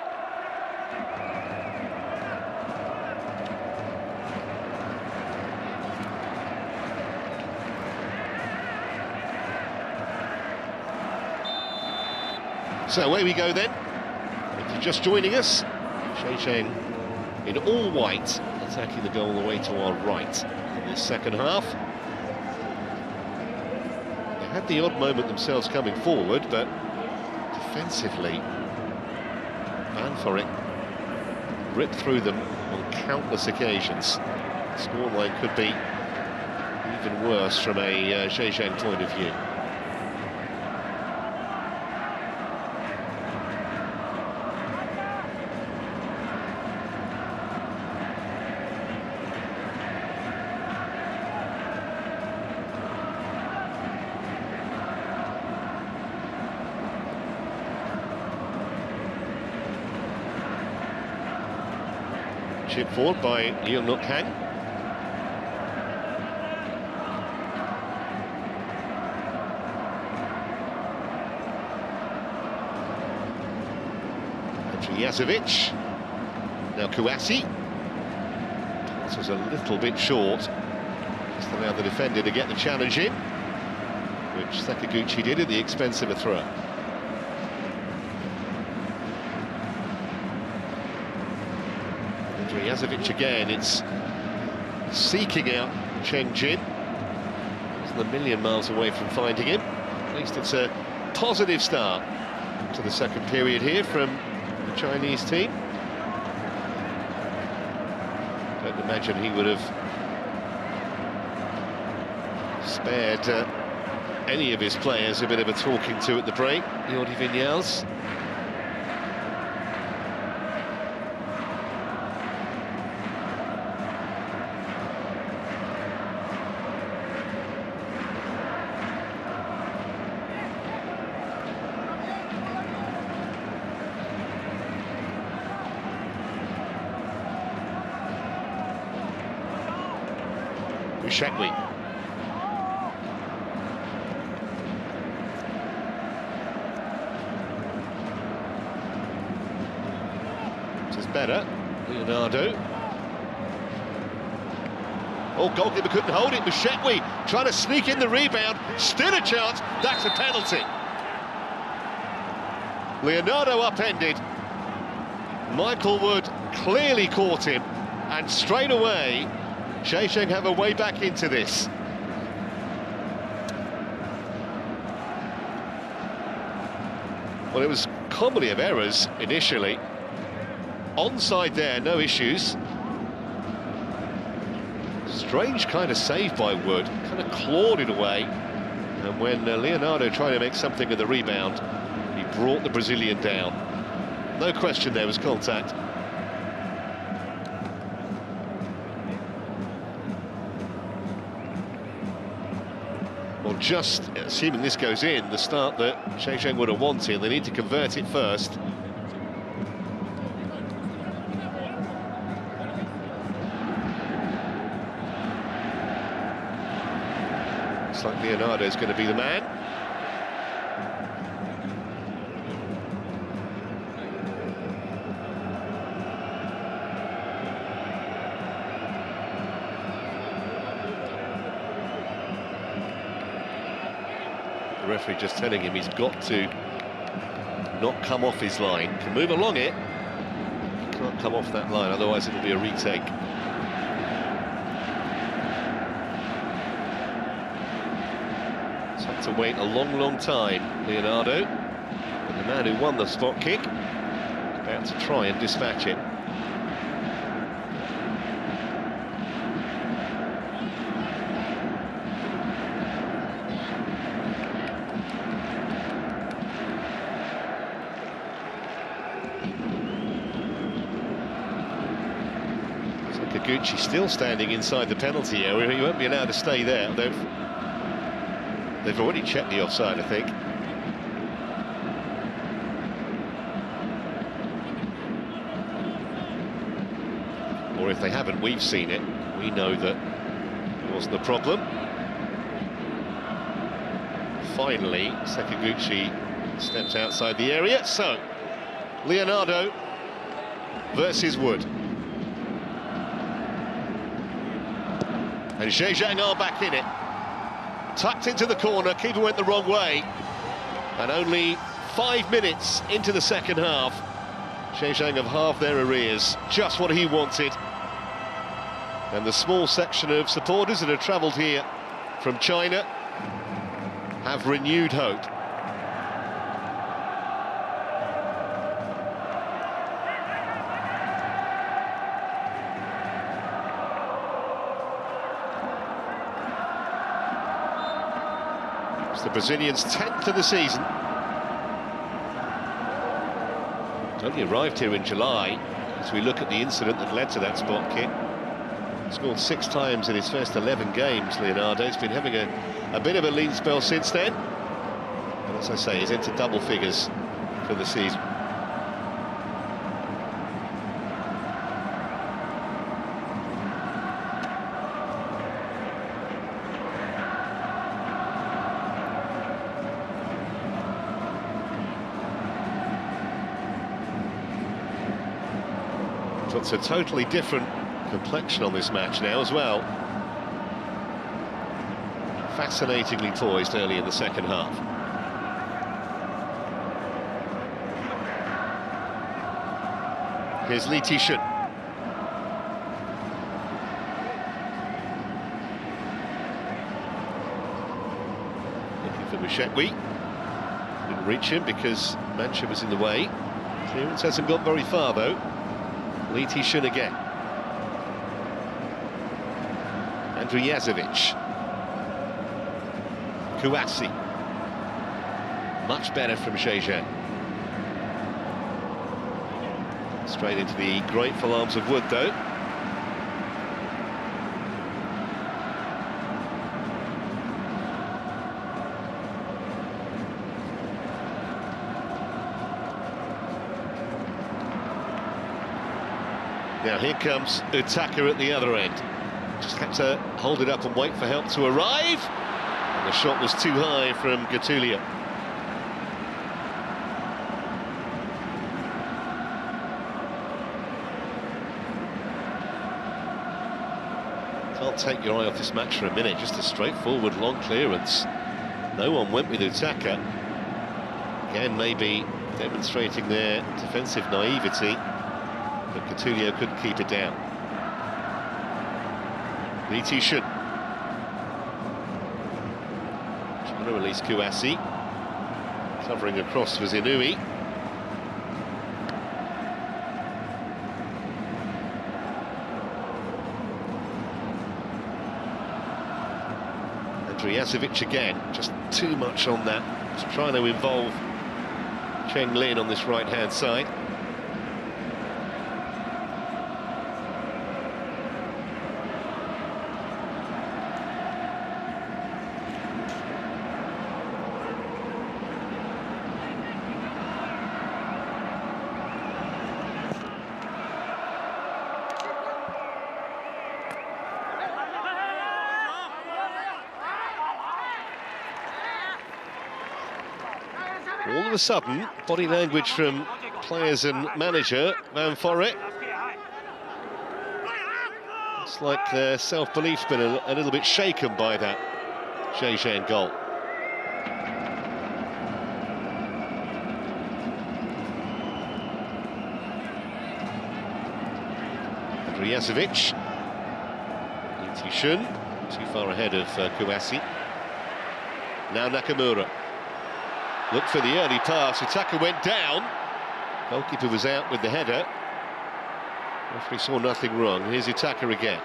So away we go then. If you're just joining us, Zhejiang in all white, attacking the goal away to our right in this second half. They had the odd moment themselves coming forward, but defensively, Ventforet ripped through them on countless occasions. The scoreline could be even worse from a Zhejiang point of view. Chip forward by Liu Nuk-hang. Yazovic. Now Kouassi. Pass was a little bit short. Just allowed the defender to get the challenge in, which Sakaguchi did at the expense of a throw. Yazovic again, it's seeking out Cheng Jin. Isn't a million miles away from finding him. At least it's a positive start to the second period here from the Chinese team. Don't imagine he would have spared any of his players a bit of a talking to at the break, Jordi Vinyals. Shekwi. This is better. Leonardo. Oh, goalkeeper couldn't hold it. Shekwi trying to sneak in the rebound. Still a chance. That's a penalty. Leonardo upended. Michael Wood clearly caught him, and straight away CHN have a way back into this. Well, it was comedy of errors initially. Onside there, no issues. Strange kind of save by Wood, kind of clawed it away. And when Leonardo tried to make something of the rebound, he brought the Brazilian down. No question there was contact. Well, just assuming this goes in, the start that CHN would have wanted, they need to convert it first. Looks like Leonardo's going to be the man. The referee just telling him he's got to not come off his line. Can move along it, he can't come off that line, otherwise it'll be a retake. He's had to wait a long time, Leonardo. And the man who won the spot kick about to try and dispatch it. Gucci still standing inside the penalty area. He won't be allowed to stay there. They've already checked the offside, I think. Or if they haven't, we've seen it. We know that it wasn't a problem. Finally, Sakaguchi steps outside the area. So, Leonardo versus Wood. And Zhejiang are back in it. Tucked into the corner, keeper went the wrong way. And only 5 minutes into the second half, Zhejiang have halved their arrears. Just what he wanted. And the small section of supporters that have travelled here from China have renewed hope. It's the Brazilians' 10th of the season. Only arrived here in July, as we look at the incident that led to that spot kick. Scored 6 times in his first 11 games, Leonardo. He's been having a bit of a lean spell since then. And as I say, he's into double figures for the season. It's a totally different complexion on this match now as well. Fascinatingly poised early in the second half. Here's Li Tishan. Looking for Shekwi. Didn't reach him because Mancha was in the way. Clearance hasn't got very far though. Li Tishan again. Andrijasevic. Kouassi. Much better from Zhejiang. Straight into the grateful arms of Wood, though. Now here comes Utaka at the other end. just had to hold it up and wait for help to arrive. And the shot was too high from Gattuso. Can't take your eye off this match for a minute. Just a straightforward long clearance. No one went with Utaka. Again, maybe demonstrating their defensive naivety, but Gattuso couldn't keep it down. Zhejiang trying to release Kouassi. Covering across was Inui. Andrijasevic again, just too much on that. Just trying to involve Cheng Lin on this right-hand side. All of a sudden, body language from players and manager, Ventforet. It's like their self-belief's been a little bit shaken by that Zhejiang goal. Andrijasevic. Zhejiang, too far ahead of Kouassi. Now Nakamura. Look for the early pass. Utaka went down. Goalkeeper was out with the header. Referee saw nothing wrong. Here's Utaka again.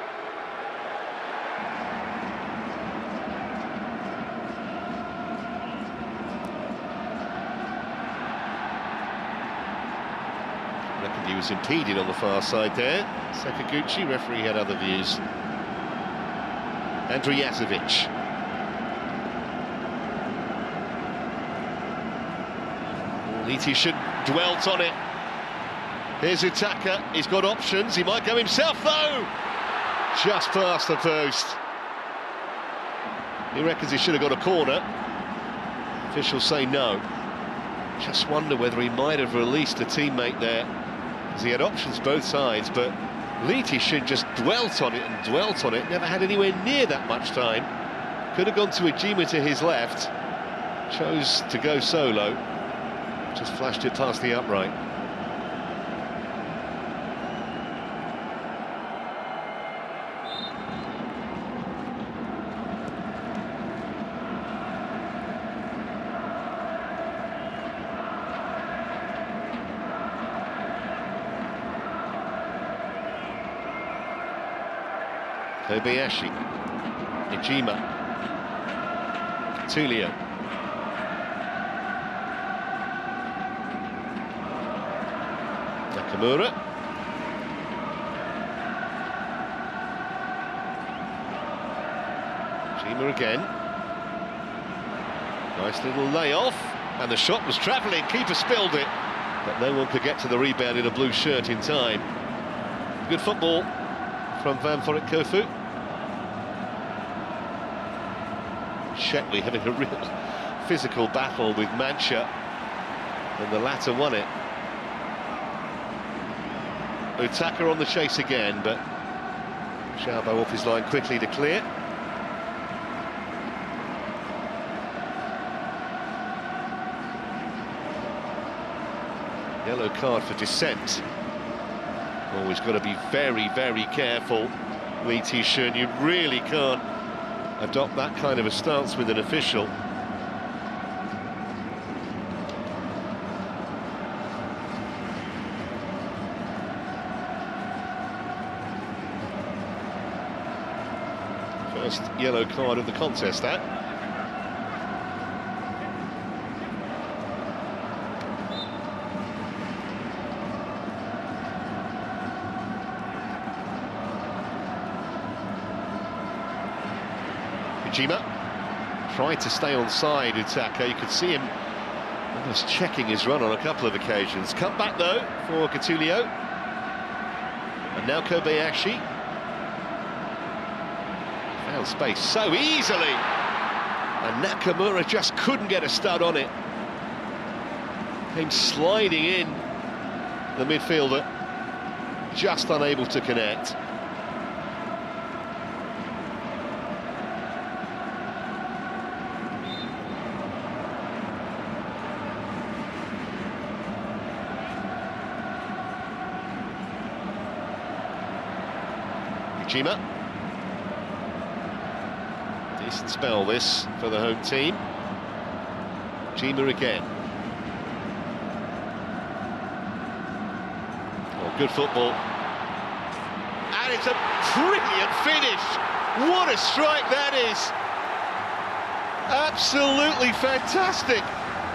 Reckoned he was impeded on the far side there. Sakaguchi, referee had other views. Andrijasevic. Zhejiang dwelt on it. Here's Utaka, he's got options, he might go himself though! Just past the post. He reckons he should have got a corner. Officials say no. Just wonder whether he might have released a teammate there, because he had options both sides, but Zhejiang just dwelt on it and dwelt on it, never had anywhere near that much time. Could have gone to Ejima to his left, chose to go solo. Just flashed it past the upright. Kobayashi, Ejima, Gattuso. Nakamura. Ejima again. Nice little layoff, and the shot was travelling. Keeper spilled it, but no one could get to the rebound in a blue shirt in time. Good football from Ventforet Kofu. Shetley having a real physical battle with Mancha, and the latter won it. Utaka on the chase again, but Xiaobo off his line quickly to clear. Yellow card for dissent. Always got to be very, very careful. Zhejiang, you really can't adopt that kind of a stance with an official. First yellow card of the contest, that. Ejima tried to stay on side, Utaka. You could see him almost checking his run on a couple of occasions. Cut back though for Gattuso. And now Kobayashi. Found space so easily, and Nakamura just couldn't get a stud on it. Came sliding in, the midfielder, just unable to connect. Jima. Decent spell this for the home team. Jima again. Oh, good football. And it's a brilliant finish. What a strike that is. Absolutely fantastic.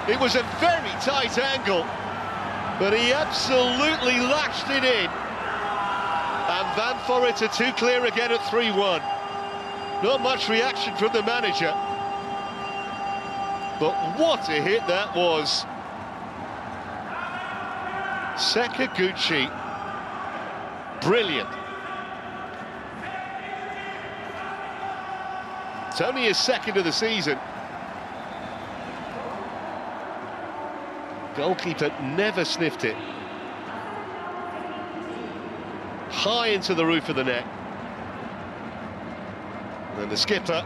It was a very tight angle, but he absolutely lashed it in. And Ventforet are too clear again at 3-1. Not much reaction from the manager. But what a hit that was. Sakaguchi. Brilliant. It's only his second of the season. Goalkeeper never sniffed it. High into the roof of the net. And the skipper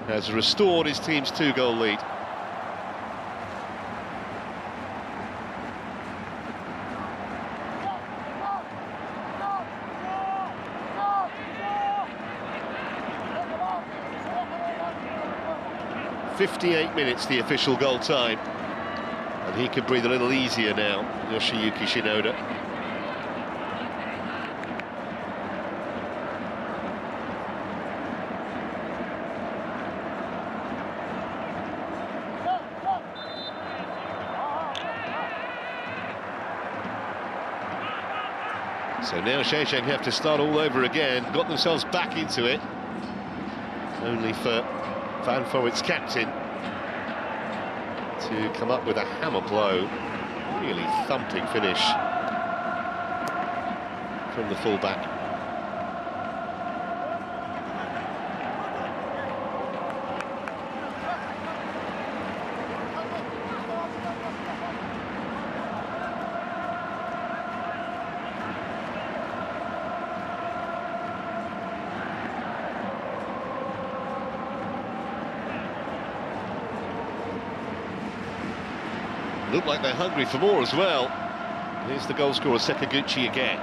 has restored his team's 2-goal lead. "58 minutes, the official goal time. And he can breathe a little easier now, Yoshiyuki Shinoda. So now Zhejiang have to start all over again, got themselves back into it. Only for Ventforet's captain to come up with a hammer blow. Really thumping finish from the fullback. Look like they're hungry for more as well. Here's the goal scorer, Sakaguchi again.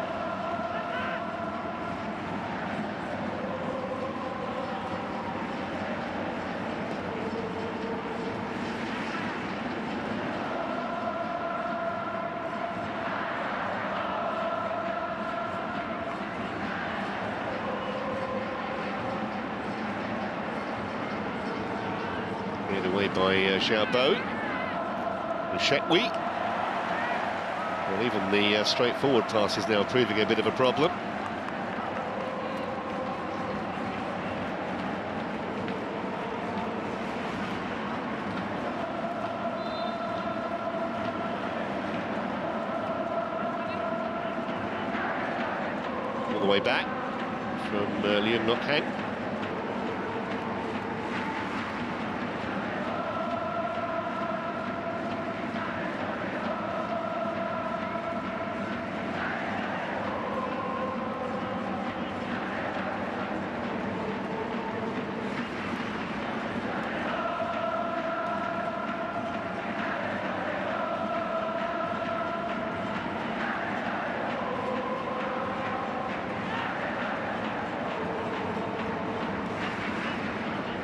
Cleared away by Xiaobo. Shekwi. Well, even the straightforward pass is now proving a bit of a problem. All the way back from Liam Knockheim.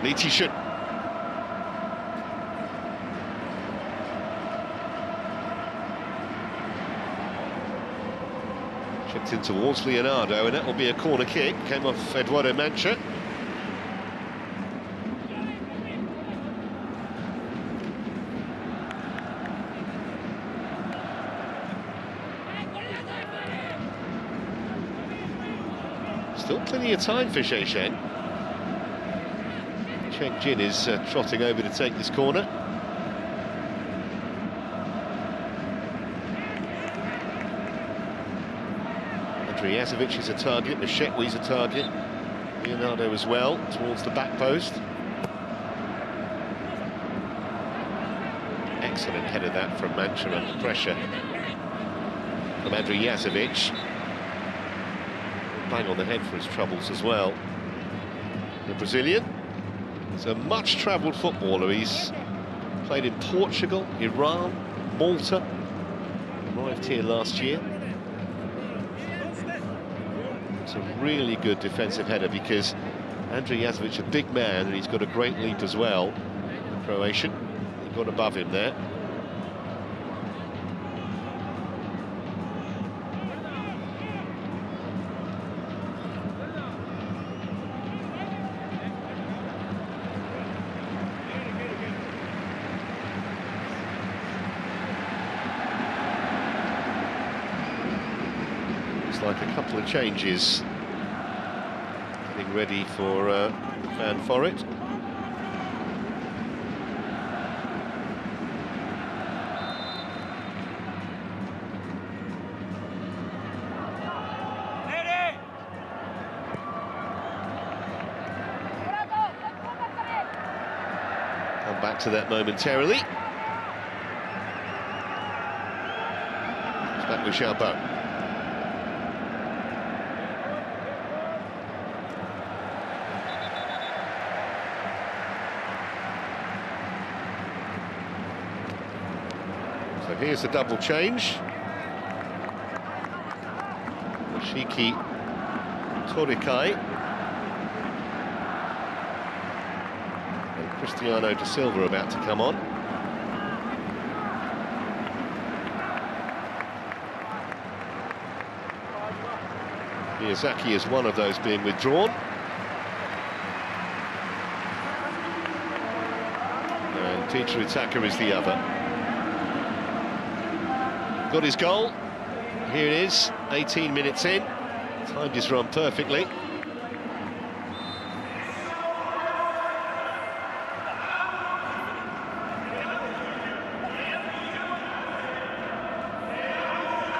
Litishin. Chipped in towards Leonardo, and that will be a corner kick. Came off Eduardo Mancha. Still plenty of time for CHN. Cheng Jin is trotting over to take this corner. Andrijasevic is a target, Meshekwi's a target. Leonardo as well, towards the back post. Excellent header that from Mancha under pressure. From Andrew Jazovic. Bang on the head for his troubles as well. The Brazilian is a much-travelled footballer. He's played in Portugal, Iran, Malta. Arrived here last year. It's a really good defensive header because Andrew Jazovic, a big man, and he's got a great leap as well. The Croatian, he got above him there. Like a couple of changes getting ready for Ventforet. Come back to that momentarily. It's back with Xiaobo. So here's the double change. Yoshiki Torikai and Cristiano da Silva about to come on. Miyazaki is one of those being withdrawn. And Peter Utaka is the other. Got his goal. Here it is, 18 minutes in. Timed his run perfectly.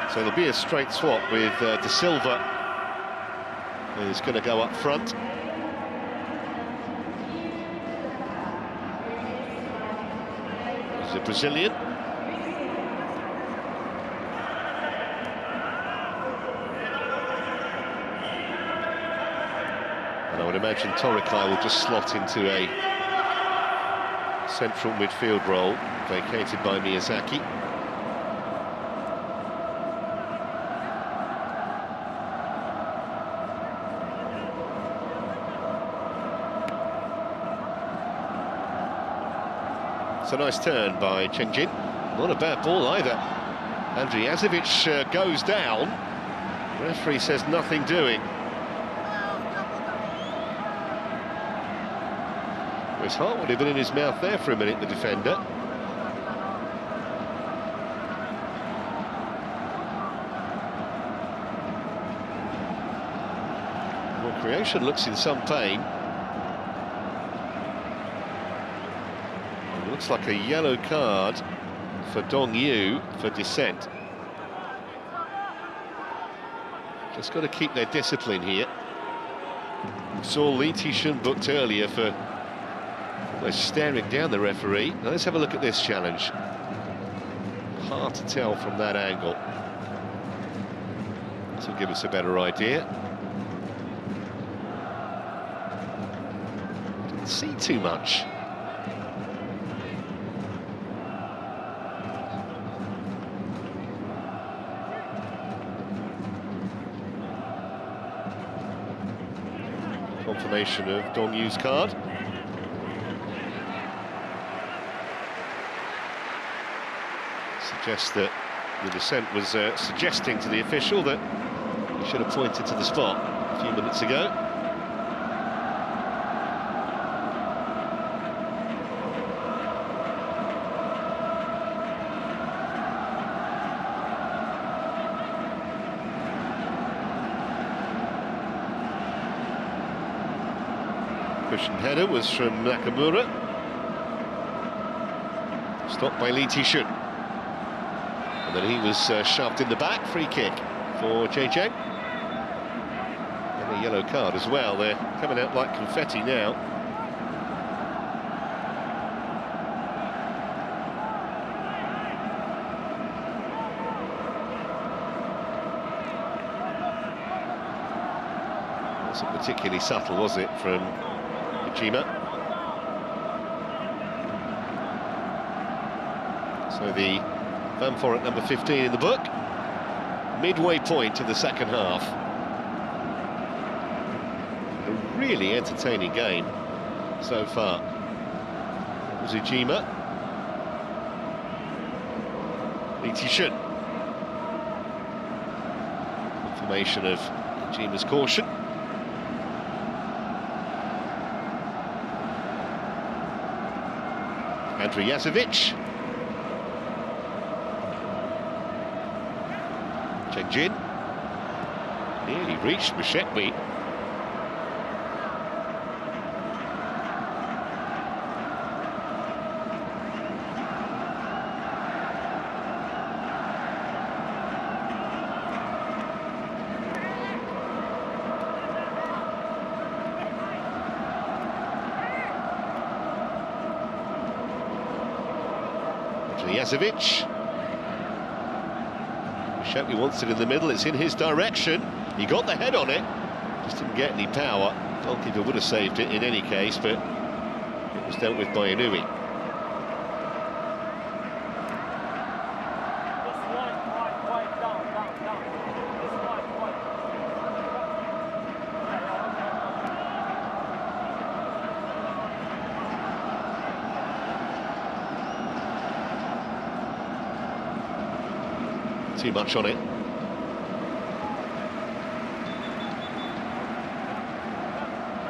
So there'll be a straight swap with da Silva, who's going to go up front. He's a Brazilian. And I would imagine Torikai will just slot into a central midfield role, vacated by Miyazaki. It's a nice turn by Zhejiang. Not a bad ball either. Andrew Jazovic goes down. The referee says nothing doing. His heart would have been in his mouth there for a minute, the defender. Well, Creation looks in some pain. It looks like a yellow card for Dong Yu for dissent. Just got to keep their discipline here. We saw Lee Ti-shun booked earlier for staring down the referee. Now let's have a look at this challenge. Hard to tell from that angle. This will give us a better idea. Didn't see too much. Confirmation of Dong Yu's card. Suggests that the dissent was suggesting to the official that he should have pointed to the spot a few minutes ago. Cushion header was from Nakamura. Stopped by Lee Ti-shun. And then he was shoved in the back, free kick for Zhejiang. And And a yellow card as well. They're coming out like confetti now. Wasn't particularly subtle, was it, from Zhejiang? So the Ventforet number 15 in the book. Midway point of the second half. A really entertaining game so far. Zhejiang. CHN. Confirmation of Zhejiang's caution. Andrijasevic. Zhejiang. Nearly reached Mashekwi. Andrijasevic. Mashekwi wants it in the middle, it's in his direction. He got the head on it, just didn't get any power. Goalkeeper would have saved it in any case, but it was dealt with by Inui. Too much on it.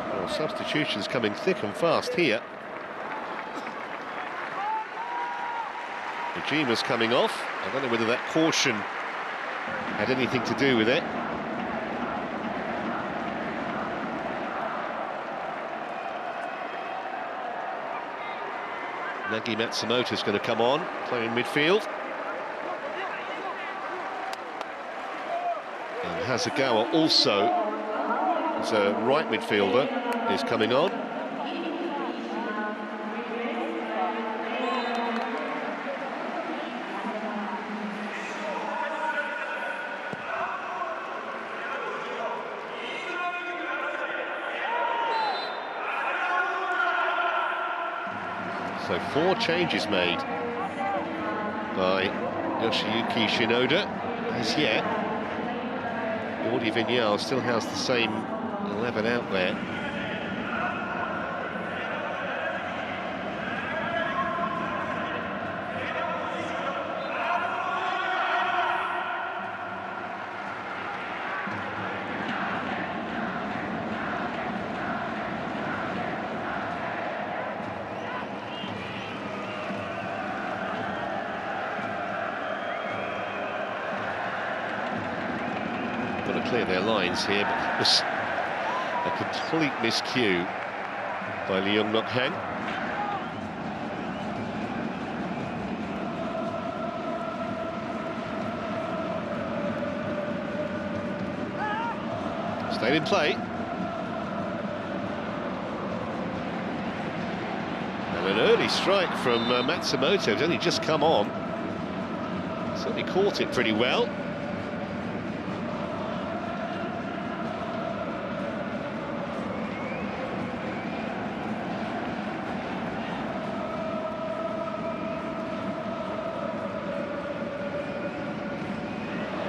Well, substitutions coming thick and fast here. Zhejiang's coming off. I don't know whether that caution had anything to do with it. Nagi Matsumoto's going to come on, playing midfield. Hasegawa also, as a right midfielder, is coming on. So 4 changes made by Yoshiyuki Shinoda as yet. Jordi Vignal still has the same 11 out there. Got to clear their lines here, but it was a complete miscue by Leung Nok Hang. Stayed in play. And an early strike from Matsumoto, who's only just come on. Certainly caught it pretty well.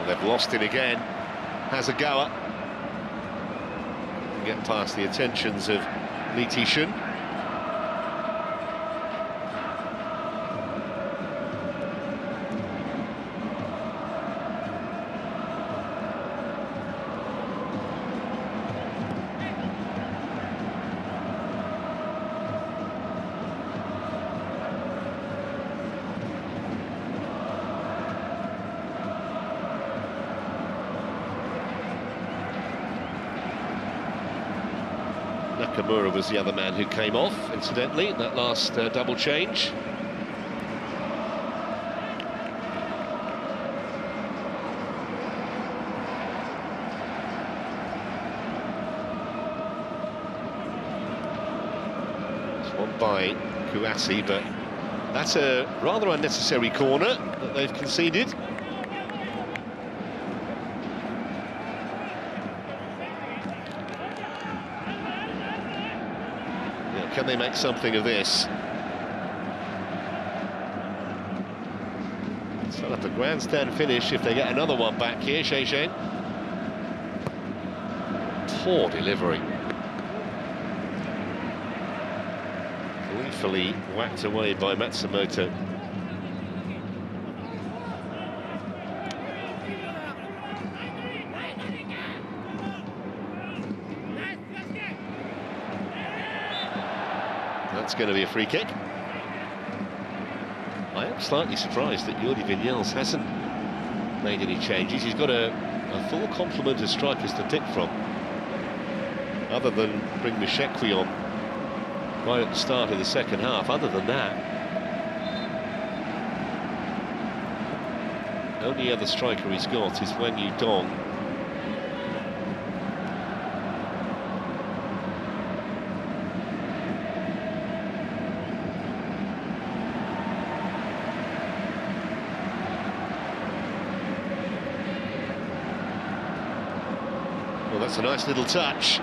They've lost it again. Hasegawa. Get past the attentions of Lee Ti-shun. Nakamura was the other man who came off, incidentally, in that last double change. One by Kouassi, but that's a rather unnecessary corner that they've conceded. Yeah, can they make something of this? Set up a grandstand finish if they get another one back here, CHN. Poor delivery. Gleefully whacked away by Matsumoto. That's going to be a free kick. I am slightly surprised that Jordi Vinyals hasn't made any changes. He's got a full complement of strikers to pick from, other than bring Mishekwi on right at the start of the second half. Other than that, the only other striker he's got is Wen Yudong. Well, that's a nice little touch.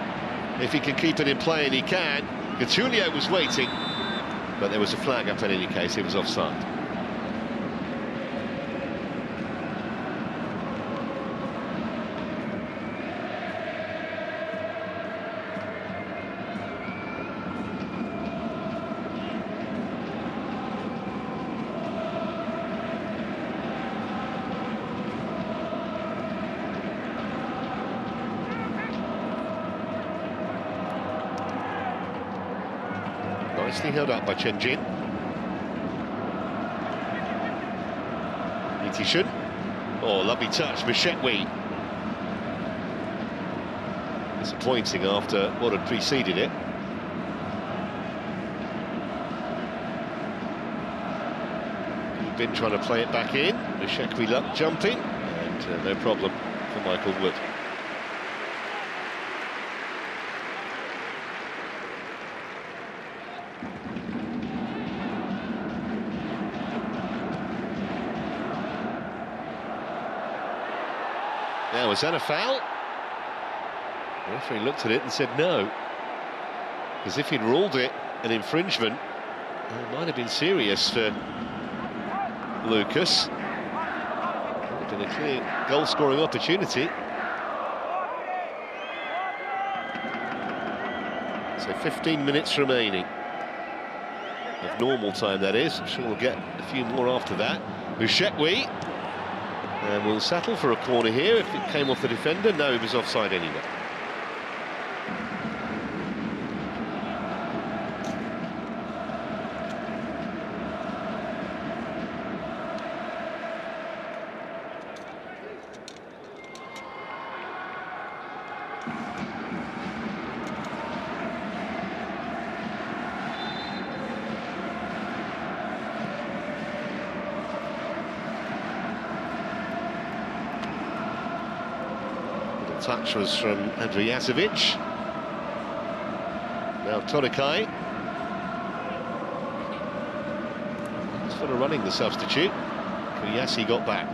If he can keep it in play, and he can. Gattuso was waiting, but there was a flag up in any case. It was offside. Nicely held up by Zhejiang. Nitishun. Oh, lovely touch, Mishekwi. Disappointing after what had preceded it. He'd been trying to play it back in. Mishekwi jumping, and no problem for Michael Wood. Now, was that a foul? The referee looked at it and said no. Because if he'd ruled it an infringement, it might have been serious for Lucas. It would have been a clear goal-scoring opportunity. So 15 minutes remaining. Of normal time, that is. I'm sure we'll get a few more after that. Mishekwi. And we'll settle for a corner here. If it came off the defender, no, he was offside anyway. Touch was from Andrijasevic. Now Torikai. Sort of running the substitute. Kouassi got back.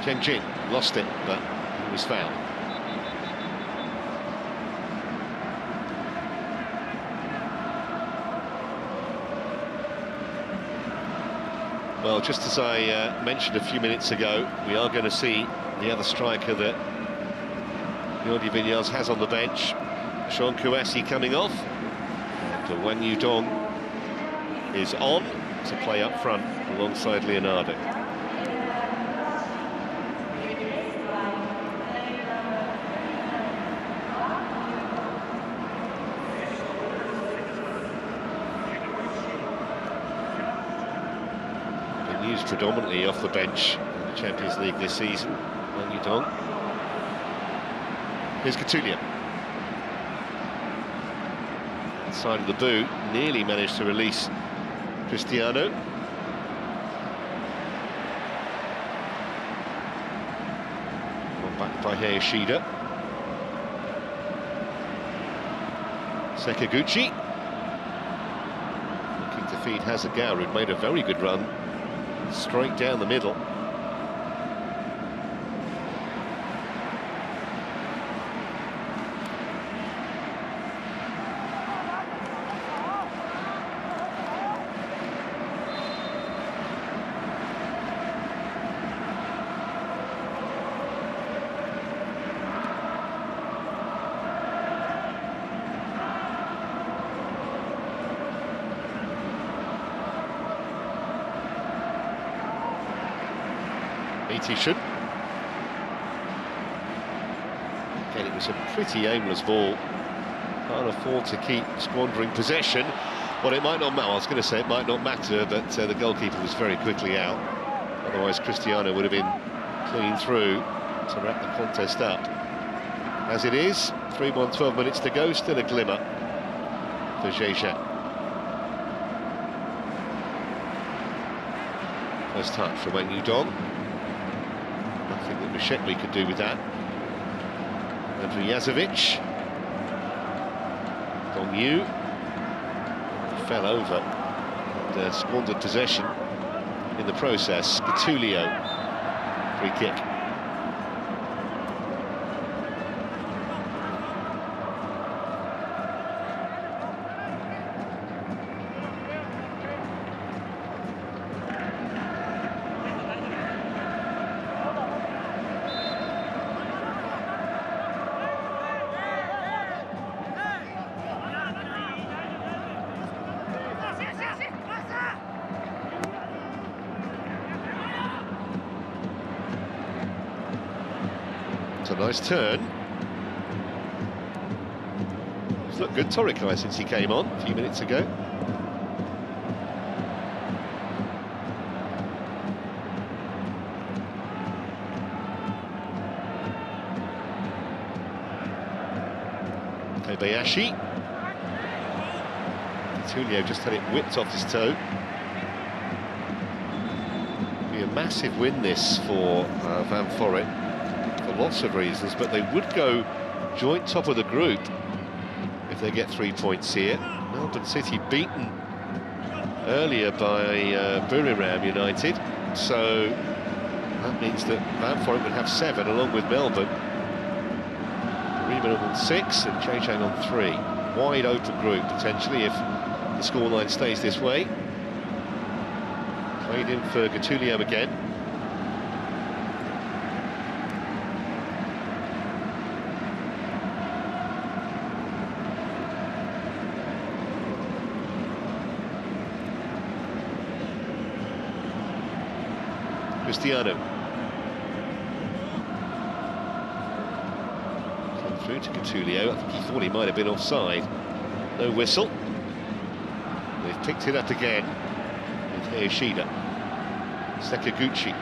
Zhejiang lost it, but he was fouled. Well, just as I mentioned a few minutes ago, we are going to see the other striker that Jordi Vinyals has on the bench, Sean Kouassi, coming off. And Wen Yudong is on to play up front alongside Leonardo. Used predominantly off the bench in the Champions League this season. Wen Yudong. Here's Gattuso. Side of the boot, nearly managed to release Cristiano. One back by Yoshida. Sekaguchi. Looking to feed Hasegawa, who'd made a very good run. Straight down the middle. Should. Again, it was a pretty aimless ball. Can't afford to keep squandering possession. Well, it might not matter. I was going to say it might not matter, but the goalkeeper was very quickly out. Otherwise, Cristiano would have been clean through to wrap the contest up. As it is, 3-1, 12 minutes to go. Still a glimmer for Zhejiang. First touch from Wang Yudong. Nothing that Mishekli could do with that. Andrew Jazovic. Dong Yu fell over and squandered possession in the process. Gatulio, free kick. A nice turn. He's looked good, Torikai, since he came on a few minutes ago. Kobayashi. Tulio just had it whipped off his toe. Be a massive win this for Ventforet. For lots of reasons, but they would go joint top of the group if they get 3 points here. Melbourne City beaten earlier by Buriram United, so that means that Ventforet would have 7 along with Melbourne. Buriram on 6 and Zhejiang on 3. Wide open group potentially if the scoreline stays this way. Played in for Gatulio again. Cristiano. Come through to Gatulio. I think he thought he might have been offside. No whistle. They've picked it up again with Yoshida. Sekaguchi.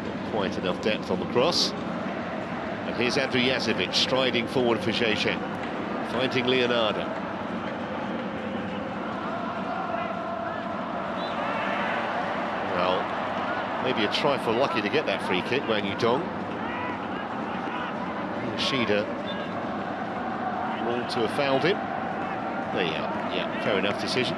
Not quite enough depth on the cross. And here's Andrew Jazovic striding forward for Zhejiang, finding Leonardo. Maybe a trifle lucky to get that free kick, Wang Yudong. Yoshida ruled to have fouled him. There you are, yeah, fair enough decision.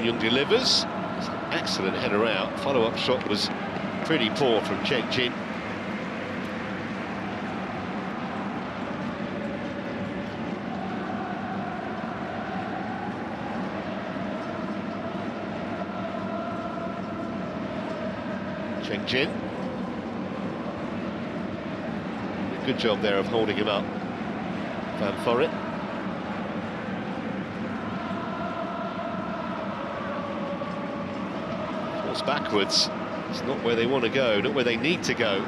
Young delivers. It's an excellent header out. Follow-up shot was pretty poor from Zhejiang. Zhejiang. Good job there of holding him up. Ventforet. Force backwards. It's not where they want to go, not where they need to go.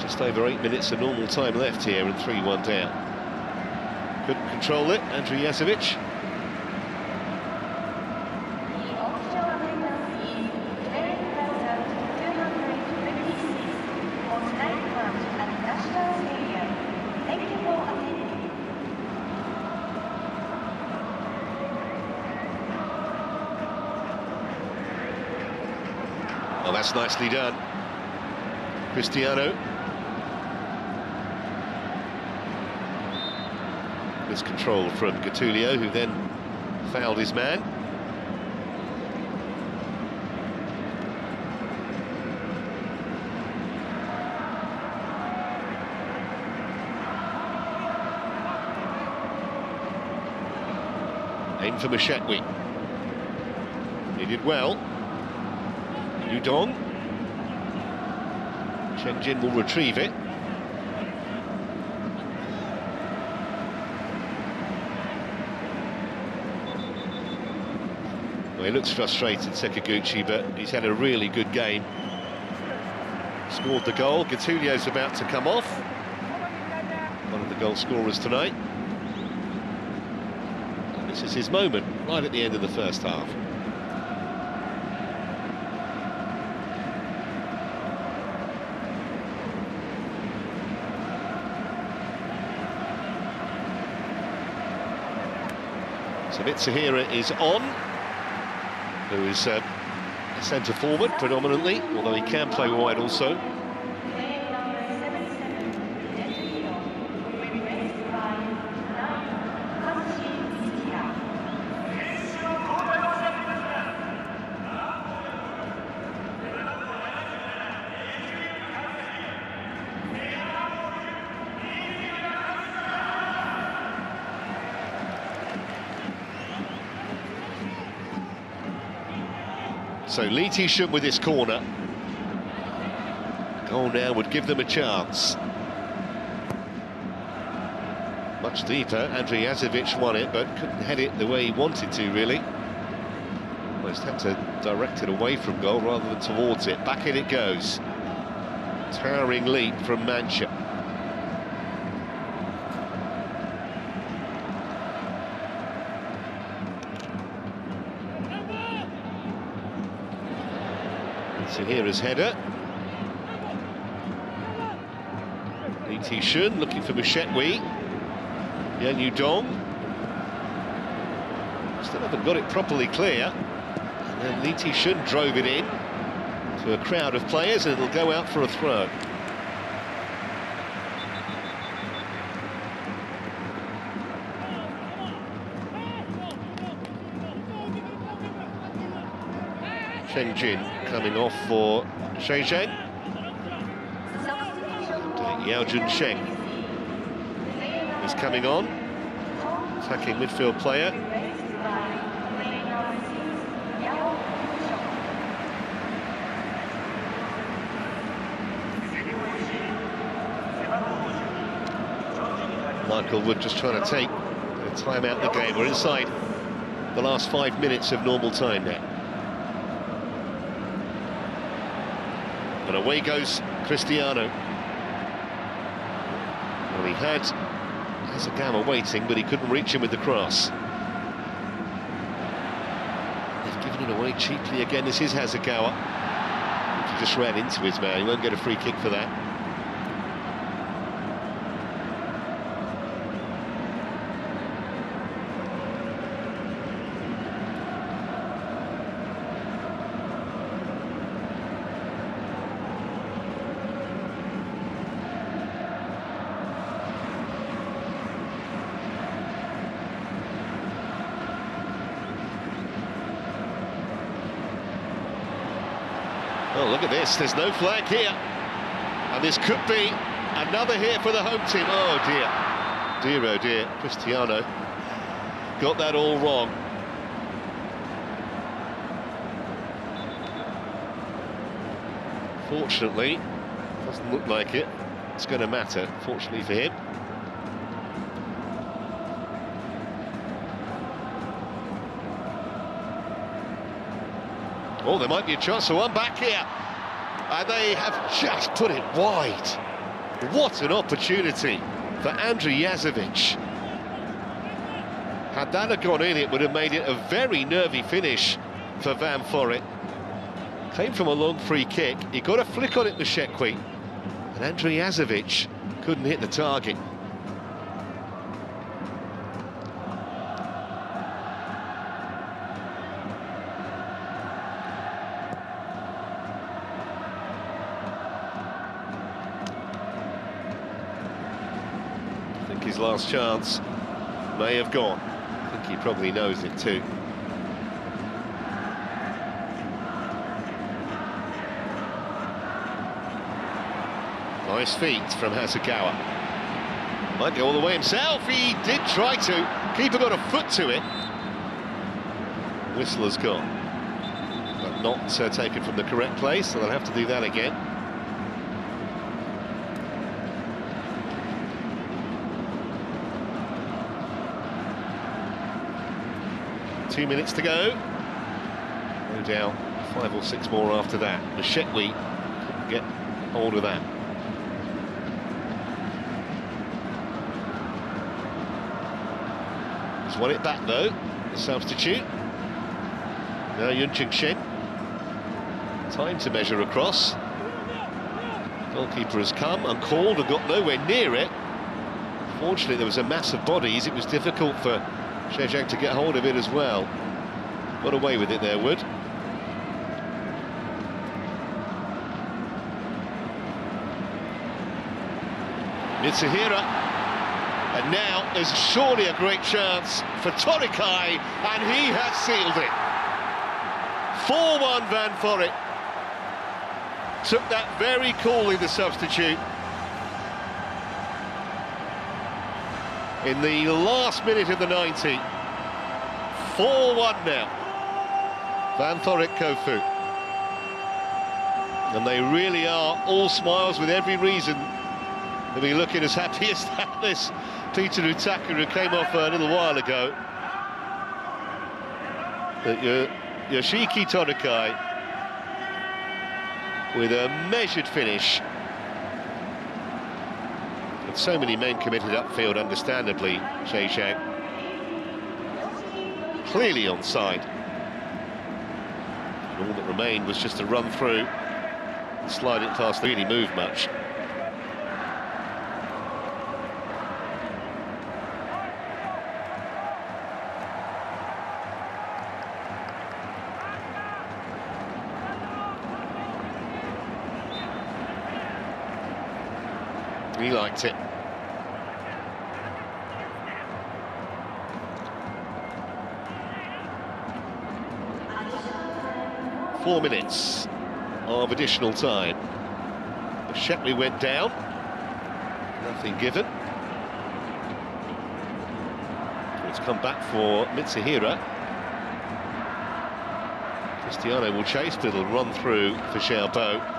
Just over 8 minutes of normal time left here and 3-1 down. Couldn't control it, Andrew Jazovic. Oh, that's nicely done. Cristiano. Miscontrol from Gattuso, who then fouled his man. Aim for Mashekwi. He did well. Yudong. Zhejiang will retrieve it. Well, he looks frustrated, Sekiguchi, but he's had a really good game. Scored the goal. Gattuso's about to come off. One of the goal scorers tonight. This is his moment, right at the end of the first half. So Mitsahira is on, who is a centre forward predominantly, although he can play wide also. So Lee Ti-shun with this corner. Goal now would give them a chance. Much deeper. Andrei Jazovic won it, but couldn't head it the way he wanted to, really. Almost had to direct it away from goal rather than towards it. Back in it goes. Towering leap from Mancha. Sahira's header. Lee Ti-shun looking for Mashekwi. Yan Yudong. Still haven't got it properly clear. And then Lee Ti-shun drove it in to a crowd of players, and it'll go out for a throw. Zhejiang coming off for Zhejiang. Yao Junsheng is coming on, attacking midfield player. Michael Wood just trying to take a time out the game. We're inside the last 5 minutes of normal time now. And away goes Cristiano. Well, he had Hazagama waiting, but he couldn't reach him with the cross. They've given it away cheaply again. This is Hazagawa. He just ran into his man. He won't get a free kick for that. Oh, look at this, there's no flag here. And this could be another hit for the home team. Oh dear. Dear, oh dear. Cristiano got that all wrong. Fortunately, doesn't look like it's going to matter, fortunately for him. Oh, there might be a chance for one back here. And they have just put it wide. What an opportunity for Andrei Jazovic. Had that gone in, it would have made it a very nervy finish for Ventforet. Came from a long free kick. He got a flick on it, Mashekwi. And Andrei Jazovic couldn't hit the target. his last chance may have gone. I think he probably knows it too. Nice feet from Hasegawa. Might go all the way himself. He did try to. Keeper got a foot to it. Whistler's gone, but not taken from the correct place, so they'll have to do that again. Two minutes to go. No doubt 5 or 6 more after that. Mashekwi couldn't get hold of that. He's won it back though, the substitute. Now Zhejiang. Time to measure across. Goalkeeper has come and called and got nowhere near it. Fortunately, there was a mass of bodies. It was difficult for Zhejiang to get hold of it as well. Got away with it there, Wood. Mitsuhira. And now there's surely a great chance for Torikai, and he has sealed it. 4-1 Ventforet. Took that very coolly, the substitute. In the last minute of the 90. 4-1 now. Ventforet Kofu. And they really are all smiles, with every reason to be looking as happy as that. This Peter Utaka, who came off a little while ago. But Yoshiki Torikai with a measured finish. With so many men committed upfield, understandably, Zhejiang clearly onside. And all that remained was just to run through and slide it past, really move much. He liked it. Four minutes of additional time. Shetley went down. Nothing given. It's come back for Mitsuhira. Cristiano will chase, but it'll run through for Xiaobo.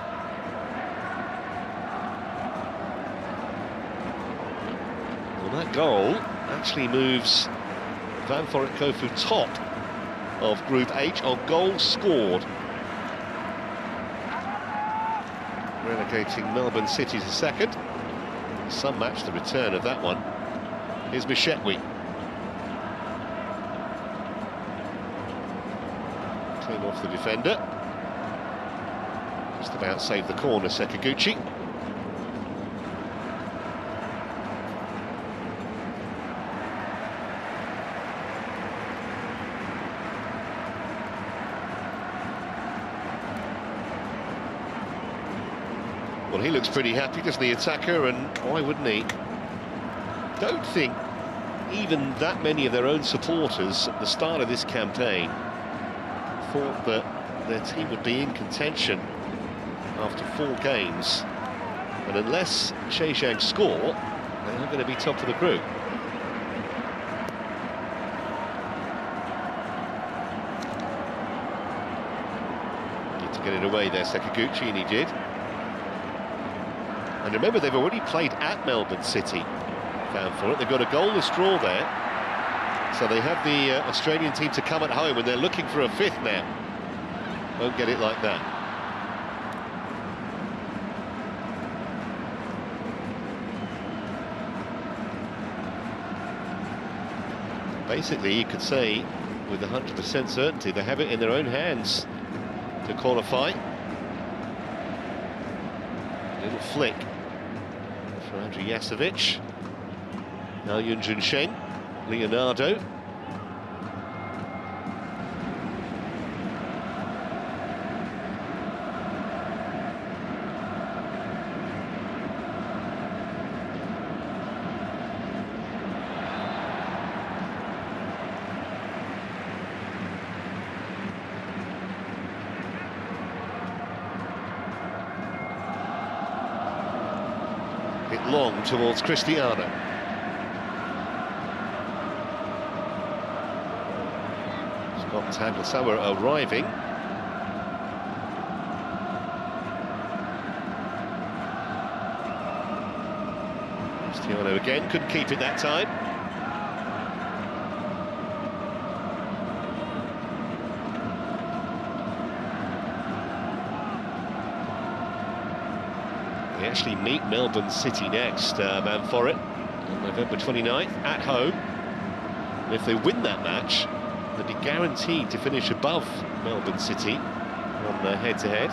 That goal actually moves Ventforet Kofu top of Group H on goals scored, relegating Melbourne City to second. Some match the return of that one. Here's Mashekwi. Came off the defender. Just about saved the corner, Sekiguchi. Well, he looks pretty happy, doesn't the attacker, and why wouldn't he? Don't think even that many of their own supporters at the start of this campaign thought that their team would be in contention after 4 games. And unless Zhejiang score, they are going to be top of the group. Need to get it away there, Sekiguchi, and he did. And remember, they've already played at Melbourne City, Ventforet. They've got a goalless draw there. So they have the Australian team to come at home, and they're looking for a 5th now. Won't get it like that. Basically, you could say, with 100% certainty, they have it in their own hands to qualify. Little flick for Andrew Jasovic. Now Zhejiang, Leonardo. it long towards Cristiano. Scott Tagliasoa arriving. Cristiano again, couldn't keep it that time. They actually meet Melbourne City next, Ventforet, on November 29th, at home. And if they win that match, they'll be guaranteed to finish above Melbourne City on the head-to-head.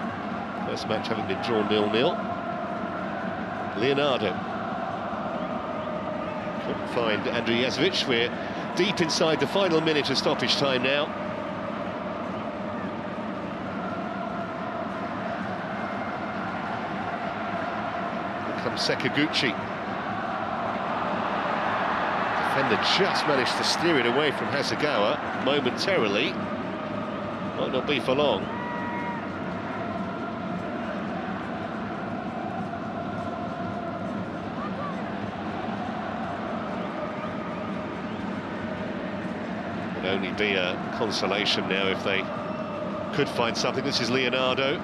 First match having been drawn 0-0. Leonardo. Couldn't find Andrew Jazovic. We're deep inside the final minute of stoppage time now. Comes Sekaguchi. Defender just managed to steer it away from Hasegawa momentarily. Might not be for long. Would only be a consolation now if they could find something. This is Leonardo.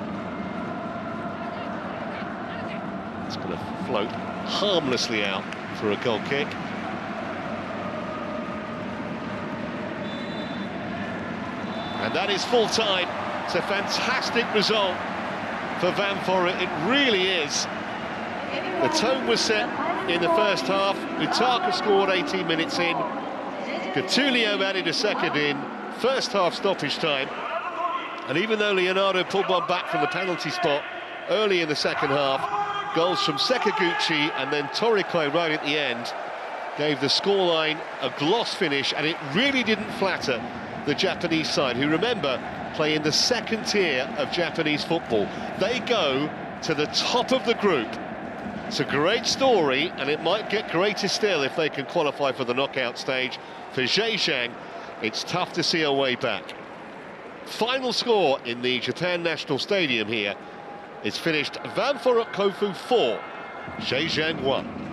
It's going to float harmlessly out for a goal kick. And that is full time. It's a fantastic result for Ventforet, it really is. The tone was set in the first half. Utaka scored 18 minutes in. Gattuso added a second in. First half stoppage time. And even though Leonardo pulled one back from the penalty spot early in the second half, goals from Sekaguchi and then Toriko right at the end gave the scoreline a gloss finish, and it really didn't flatter the Japanese side, who, remember, play in the second tier of Japanese football. They go to the top of the group. It's a great story, and it might get greater still if they can qualify for the knockout stage. For Zhejiang, it's tough to see a way back. Final score in the Japan National Stadium here. It's finished Ventforet Kofu 4, Zhejiang 1.